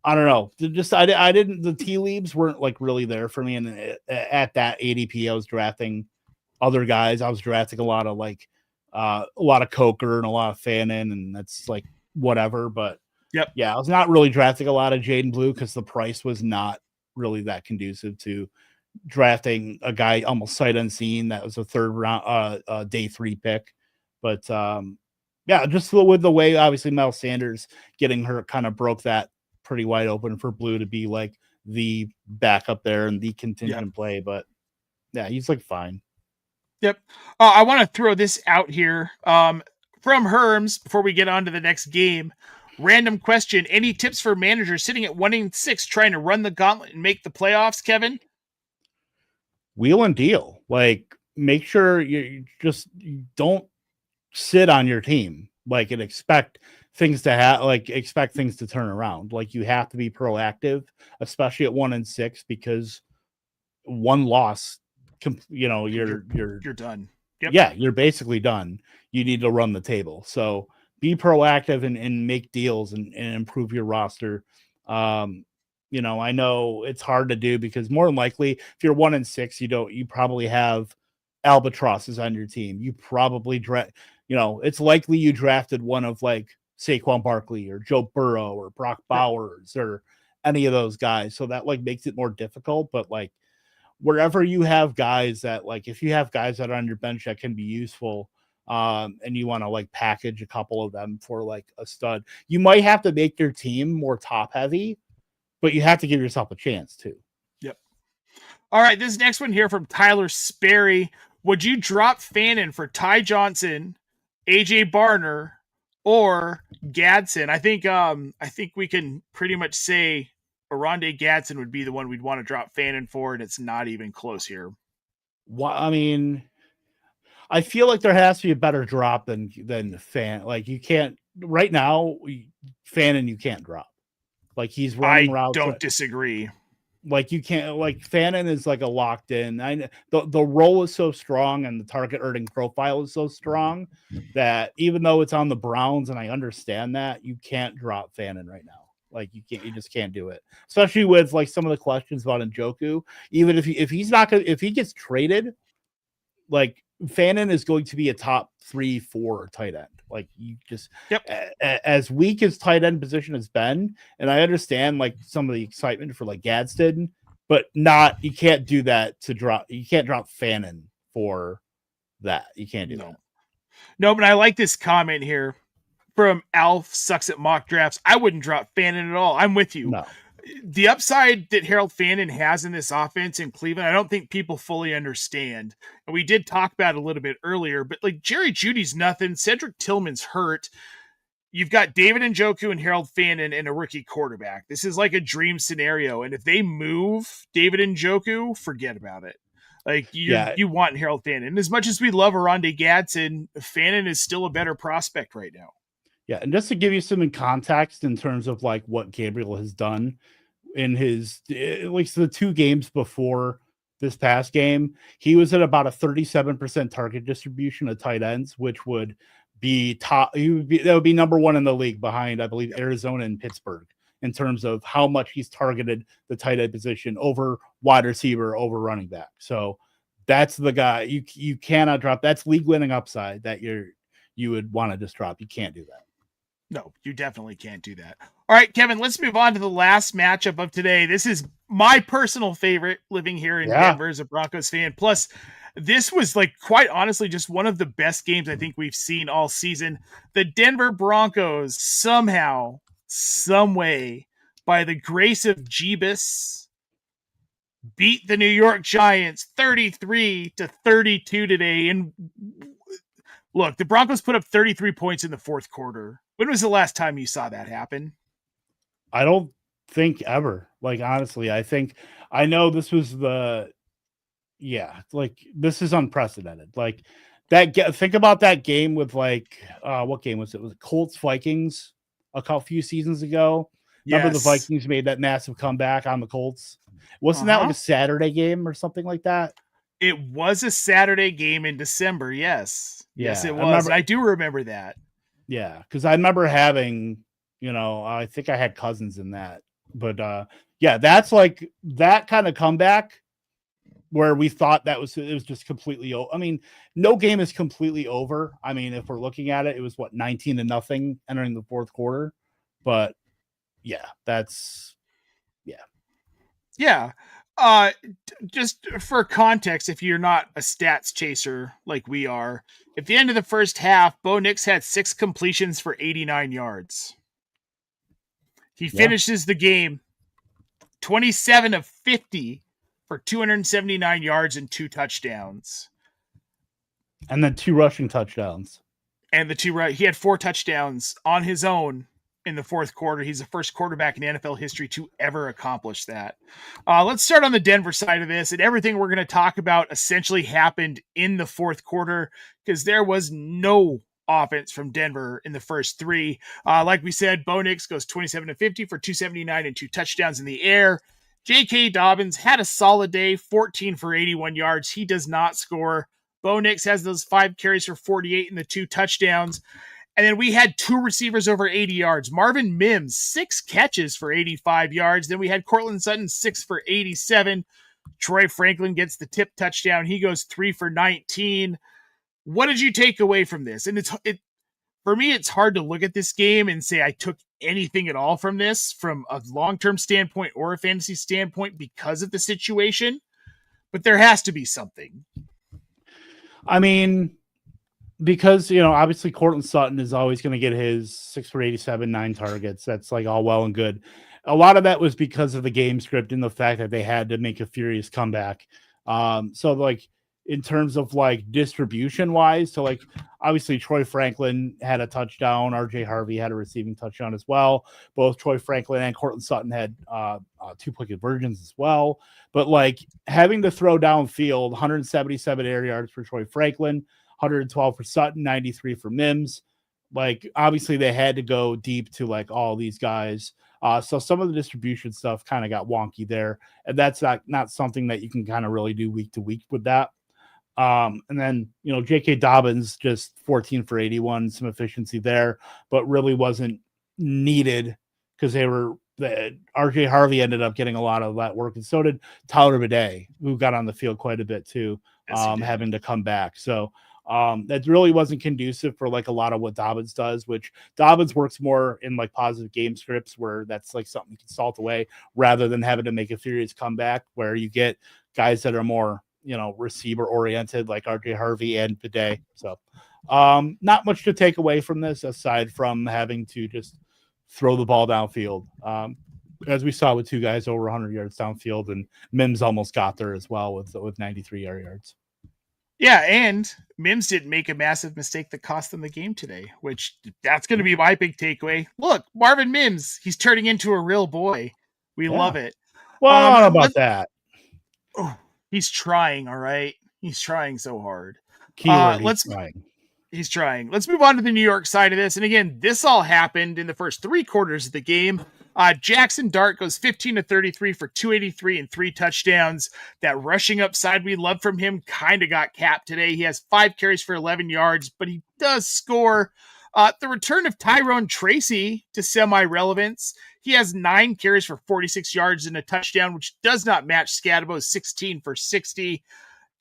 I don't know. I didn't, the tea leaves weren't like really there for me. And at that ADP, I was drafting other guys. I was drafting a lot of Coker and a lot of Fannin, and that's like whatever. But I was not really drafting a lot of Jaden Blue because the price was not really that conducive to drafting a guy almost sight unseen. That was a 3rd round, day 3 pick. But just with the way obviously Miles Sanders getting hurt kind of broke that pretty wide open for Blue to be like the backup there and the contingent play. But yeah, he's like fine. Yep. I want to throw this out here from Herms before we get on to the next game. Random question. Any tips for managers sitting at 1-6 trying to run the gauntlet and make the playoffs, Kevin? Wheel and deal. Like, make sure you don't sit on your team and expect things to turn around. Like, you have to be proactive, especially at 1-6, because one loss, you're done. Yep. Yeah, you're basically done. You need to run the table. So be proactive and make deals and improve your roster. I know it's hard to do because more than likely, if you're 1-6, you probably have albatrosses on your team. You probably it's likely you drafted one of like Saquon Barkley or Joe Burrow or Brock Bowers or any of those guys. So that makes it more difficult. But wherever you have guys that if you have guys that are on your bench that can be useful, and you want to package a couple of them for a stud, you might have to make your team more top heavy, but you have to give yourself a chance too. Yep. All right. This next one here from Tyler Sperry. Would you drop Fannin for Ty Johnson, AJ Barner, or Gadsden? I think we can pretty much say Oronde Gadsden would be the one we'd want to drop Fannin for, and it's not even close here. Well, I mean, I feel like there has to be a better drop than Fan. You can't right now. Fannin you can't drop. He's running routes. I don't disagree. You can't Fannin is a locked in. I know the role is so strong and the target earning profile is so strong that even though it's on the Browns and I understand that, you can't drop Fannin right now. You just can't do it, especially with some of the questions about Njoku. Even if he gets traded, Fannin is going to be a top 3-4 tight end. As weak as tight end position has been, and I understand some of the excitement for Gadsden, but you can't do that to drop. You can't drop Fannin for that. You can't do that. No, but I like this comment here from Alf Sucks at Mock Drafts. I wouldn't drop Fannin at all. I'm with you. No. The upside that Harold Fannin has in this offense in Cleveland, I don't think people fully understand. And we did talk about it a little bit earlier, but Jerry Jeudy's nothing. Cedric Tillman's hurt. you've got David Njoku and Harold Fannin and a rookie quarterback. This is like a dream scenario. And if they move David Njoku, forget about it. Like you want Harold Fannin. And as much as we love Oronde Gadsden, Fannin is still a better prospect right now. Yeah, and just to give you some context in terms of like what Gabriel has done in his at least the 2 games before this past game, he was at about a 37% target distribution of tight ends, which would be top. That would be number 1 in the league behind, I believe, Arizona and Pittsburgh in terms of how much he's targeted the tight end position over wide receiver, over running back. So that's the guy you cannot drop. That's league winning upside that you would want to just drop. You can't do that. No, you definitely can't do that. All right, Kevin, let's move on to the last matchup of today. This is my personal favorite living here in Denver as a Broncos fan. Plus, this was like quite honestly just one of the best games I think we've seen all season. The Denver Broncos somehow, some way, by the grace of Jeebus, beat the New York Giants 33-32 today. And look, the Broncos put up 33 points in the fourth quarter. When was the last time you saw that happen? I don't think ever. Like, honestly, I know this was this is unprecedented. Like think about that game with like, what game was it? Was it Colts Vikings a few seasons ago? Yes. Remember the Vikings made that massive comeback on the Colts? Wasn't that like a Saturday game or something like that? It was a Saturday game in December. Yes. Yes, it was. I do remember that. Yeah, because I remember having, I think I had cousins in that. But that's like that kind of comeback where we thought it was just completely over. I mean, no game is completely over. I mean, if we're looking at it, it was 19-0 entering the fourth quarter. But yeah. Just for context, if you're not a stats chaser like we are, at the end of the first half, Bo Nix had 6 completions for 89 yards. He finishes the game 27 of 50 for 279 yards and 2 touchdowns. And then 2 rushing touchdowns. And he had 4 touchdowns on his own in the fourth quarter. He's the first quarterback in NFL history to ever accomplish that. Let's start on the Denver side of this. And everything we're going to talk about essentially happened in the fourth quarter because there was no offense from Denver in the first 3. Like we said, Bo Nix goes 27 of 50 for 279 and 2 touchdowns in the air. J.K. Dobbins had a solid day, 14 for 81 yards. He does not score. Bo Nix has those 5 carries for 48 and the 2 touchdowns. And then we had 2 receivers over 80 yards. Marvin Mims, 6 catches for 85 yards. Then we had Cortland Sutton, 6 for 87. Troy Franklin gets the tip touchdown. He goes 3 for 19. What did you take away from this? And for me, it's hard to look at this game and say I took anything at all from this from a long-term standpoint or a fantasy standpoint because of the situation. But there has to be something. I mean, because, obviously Cortland Sutton is always going to get his 6 for 87, 9 targets. That's like all well and good. A lot of that was because of the game script and the fact that they had to make a furious comeback. So like in terms of like distribution wise, so like obviously Troy Franklin had a touchdown. RJ Harvey had a receiving touchdown as well. Both Troy Franklin and Cortland Sutton had 2-point conversions as well. But like having to throw downfield, 177 air yards for Troy Franklin, 112 for Sutton, 93 for Mims. Like, obviously, they had to go deep to, like, all these guys. So some of the distribution stuff kind of got wonky there. And that's not something that you can kind of really do week to week with that. And then, J.K. Dobbins, just 14 for 81, some efficiency there, but really wasn't needed because R.J. Harvey ended up getting a lot of that work. And so did Tyler Bidet, who got on the field quite a bit too, having to come back. So, that really wasn't conducive for like a lot of what Dobbins does, which Dobbins works more in like positive game scripts where that's like something you can salt away rather than having to make a furious comeback where you get guys that are more, receiver oriented like RJ Harvey and Bidet. So not much to take away from this aside from having to just throw the ball downfield. As we saw with 2 guys over 100 yards downfield, and Mims almost got there as well with 93 air yards. Yeah, and Mims didn't make a massive mistake that cost them the game today, which that's going to be my big takeaway. Look, Marvin Mims, he's turning into a real boy. We Yeah. love it. Well, I don't know Let, about that. oh, he's trying, all right? He's trying so hard. Keyword, he's Let's trying. He's trying. Let's move on to the New York side of this. And again, this all happened in the first 3 quarters of the game. Jackson Dart goes 15 to 33 for 283 and 3 touchdowns. That rushing upside we love from him kind of got capped today. He has 5 carries for 11 yards, but he does score. The return of Tyrone Tracy to semi-relevance. He has 9 carries for 46 yards and a touchdown, which does not match Scadabo's 16 for 60.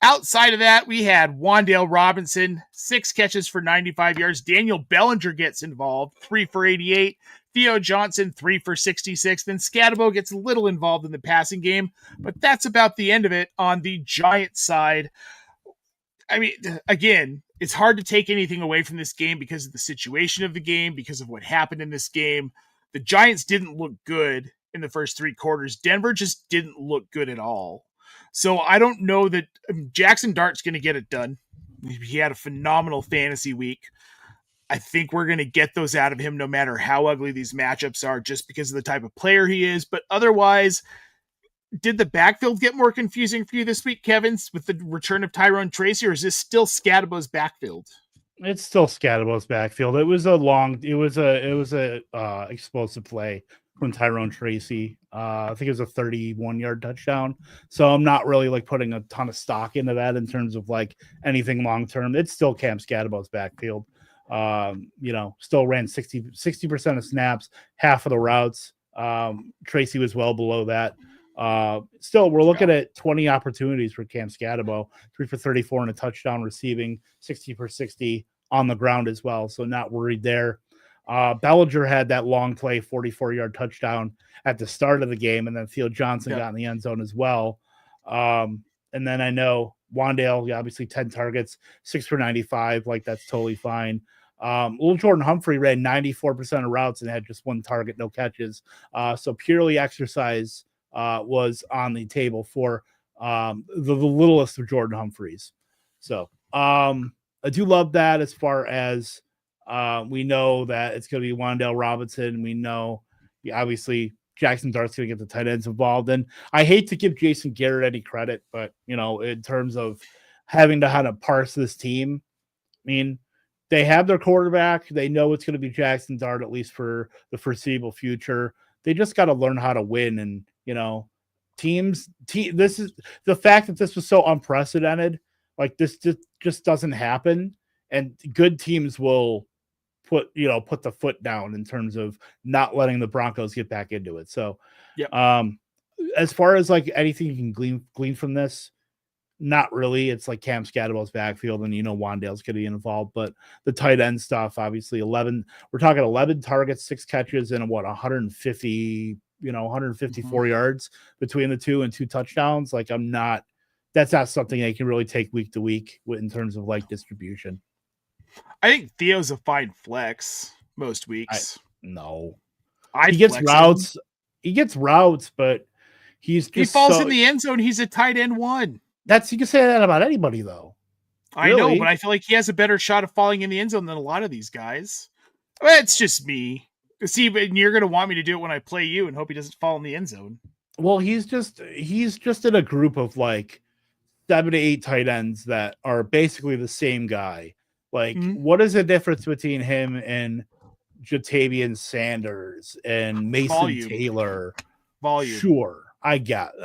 Outside of that, we had Wan'Dale Robinson, 6 catches for 95 yards. Daniel Bellinger gets involved, 3 for 88. Theo Johnson, 3 for 66. Then Scadabo gets a little involved in the passing game, but that's about the end of it on the Giants side. I mean, again, it's hard to take anything away from this game because of the situation of the game, because of what happened in this game. The Giants didn't look good in the first 3 quarters. Denver just didn't look good at all. So I don't know that Jackson Dart's going to get it done. He had a phenomenal fantasy week. I think we're going to get those out of him no matter how ugly these matchups are, just because of the type of player he is. But otherwise, did the backfield get more confusing for you this week, Kevin, with the return of Tyrone Tracy, or is this still Scadabo's backfield? It's still Scadabo's backfield. It was a explosive play from Tyrone Tracy. I think it was a 31-yard touchdown. So I'm not really like putting a ton of stock into that in terms of like anything long term. It's still Cam Scadabo's backfield. Still ran 60% of snaps, half of the routes. Tracy was well below that. Still, we're looking at 20 opportunities for Cam Scadabo, 3 for 34 and a touchdown receiving, 60 for 60 on the ground as well. So not worried there. Bellinger had that long play, 44-yard touchdown at the start of the game, and then Theo Johnson got in the end zone as well. And then I know Wan'Dale, obviously 10 targets, 6 for 95. Like, that's totally fine. Little Jordan Humphrey ran 94% of routes and had just 1 target, no catches. So purely exercise was on the table for the littlest of Jordan Humphreys. So I do love that. As far as we know that it's going to be Wan'Dale Robinson. We know obviously Jackson Dart's going to get the tight ends involved. And I hate to give Jason Garrett any credit, but in terms of having to how to parse this team, I mean, they have their quarterback. They know it's going to be Jackson Dart, at least for the foreseeable future. They just got to learn how to win. And, this is the fact that this was so unprecedented. Like, this just doesn't happen. And good teams will put the foot down in terms of not letting the Broncos get back into it. So, as far as like anything you can glean from this, not really. It's like Cam Scadabo's backfield, and Wan'Dale's going to be involved. But the tight end stuff, obviously, 11. We're talking 11 targets, 6 catches, and 150, 154 yards between the two and 2 touchdowns. Like, that's not something they can really take week to week in terms of like distribution. I think Theo's a fine flex most weeks. He gets routes. He gets routes, but he falls in the end zone. He's a tight end 1. You can say that about anybody, though. I know, but I feel like he has a better shot of falling in the end zone than a lot of these guys. It's just me. See, but you're going to want me to do it when I play you and hope he doesn't fall in the end zone. Well, he's just in a group of like 7 to 8 tight ends that are basically the same guy. Like, what is the difference between him and Jatavian Sanders and Mason Taylor? Volume. Sure, I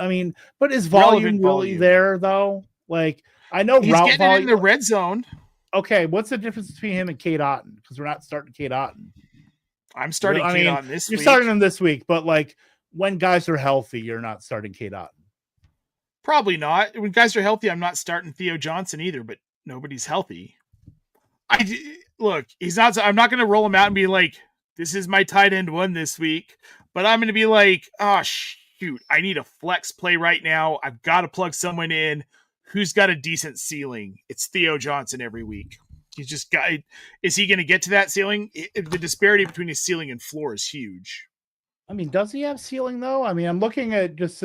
mean, but is volume really there though? Like, I know he's route getting volume in the red zone. Okay, what's the difference between him and Cade Otton? Because we're not starting Cade Otton. I'm starting Cade Otton this week. You're starting him this week, but like when guys are healthy, you're not starting Cade Otton. Probably not. When guys are healthy, I'm not starting Theo Johnson either, but nobody's healthy. He's not. I'm not going to roll him out and be like, this is my tight end 1 this week. But I'm going to be like, oh, shoot, I need a flex play right now. I've got to plug someone in who's got a decent ceiling. It's Theo Johnson every week. He's just got. Is he going to get to that ceiling? The disparity between his ceiling and floor is huge. I mean, does he have ceiling though? I mean, I'm looking at just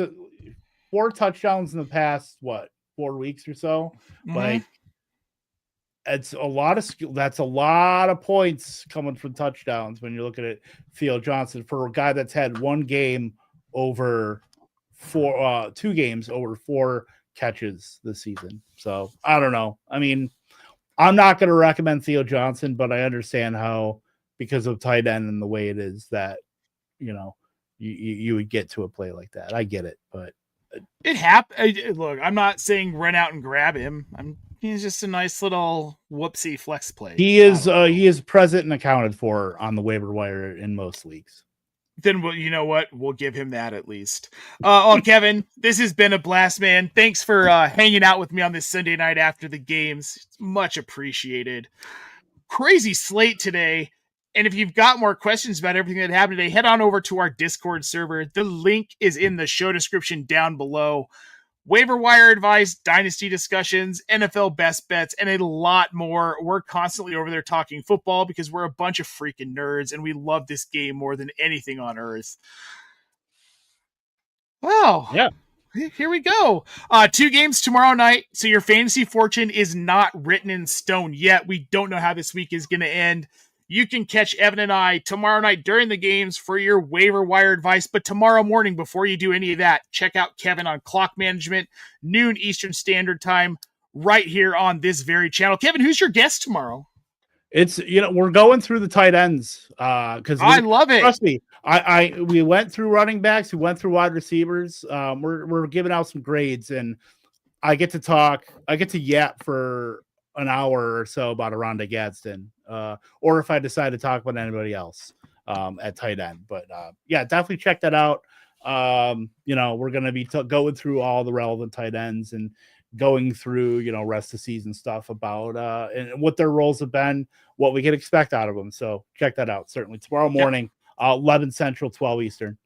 4 touchdowns in the past 4 weeks or so. Like, it's a lot of skill. That's a lot of points coming from touchdowns when you're looking at Theo Johnson for a guy that's had one game over two games over 4 catches this season. So I don't know. I mean, I'm not going to recommend Theo Johnson, but I understand how, because of tight end and the way it is, that, you know, you would get to a play like that. I get it, but it happened. Look, I'm not saying run out and grab him. He's just a nice little whoopsie flex play. He is present and accounted for on the waiver wire in most leagues. Then you know what? We'll give him that at least. Kevin, this has been a blast, man. Thanks for hanging out with me on this Sunday night after the games. It's much appreciated. Crazy slate today. And if you've got more questions about everything that happened today, head on over to our Discord server. The link is in the show description down below. Waiver wire advice, dynasty discussions, NFL best bets, and a lot more. We're constantly over there talking football because we're a bunch of freaking nerds and we love this game more than anything on earth. Wow. Yeah. Here we go. 2 games tomorrow night. So your fantasy fortune is not written in stone yet. We don't know how this week is going to end. You can catch Evan and I tomorrow night during the games for your waiver wire advice. But tomorrow morning, before you do any of that, check out Kevin on Clock Management, noon Eastern Standard Time, right here on this very channel. Kevin, who's your guest tomorrow? It's, we're going through the tight ends because I love it. Trust me, we went through running backs, we went through wide receivers. We're giving out some grades, and I get to yap for an hour or so about Aranda Gadsden, or if I decide to talk about anybody else at tight end. But yeah, definitely check that out. We're going to be going through all the relevant tight ends and going through, rest of season stuff about and what their roles have been, what we can expect out of them. So check that out. Certainly tomorrow morning, 11 Central, 12 Eastern.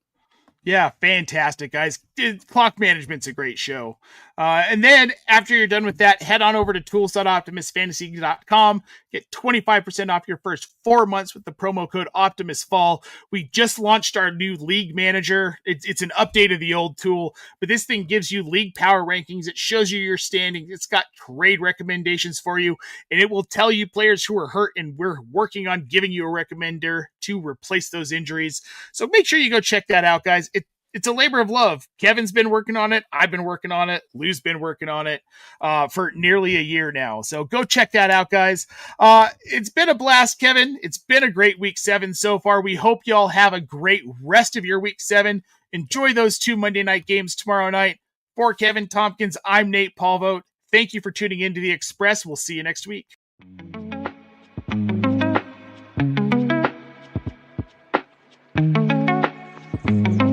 Yeah, fantastic, guys. Clock Management's a great show. And then after you're done with that, head on over to tools.optimusfantasy.com. Get 25% off your first 4 months with the promo code OptimusFall. We just launched our new league manager. It's an update of the old tool, but this thing gives you league power rankings. It shows you your standings. It's got trade recommendations for you, and it will tell you players who are hurt, and we're working on giving you a recommender to replace those injuries. So make sure you go check that out, guys. It's a labor of love. Kevin's been working on it. I've been working on it. Lou's been working on it for nearly a year now. So go check that out, guys. It's been a blast, Kevin. It's been a great week 7 so far. We hope y'all have a great rest of your week 7. Enjoy those 2 Monday night games tomorrow night. For Kevin Tompkins, I'm Nate Polvogt. Thank you for tuning into The Express. We'll see you next week. Mm-hmm.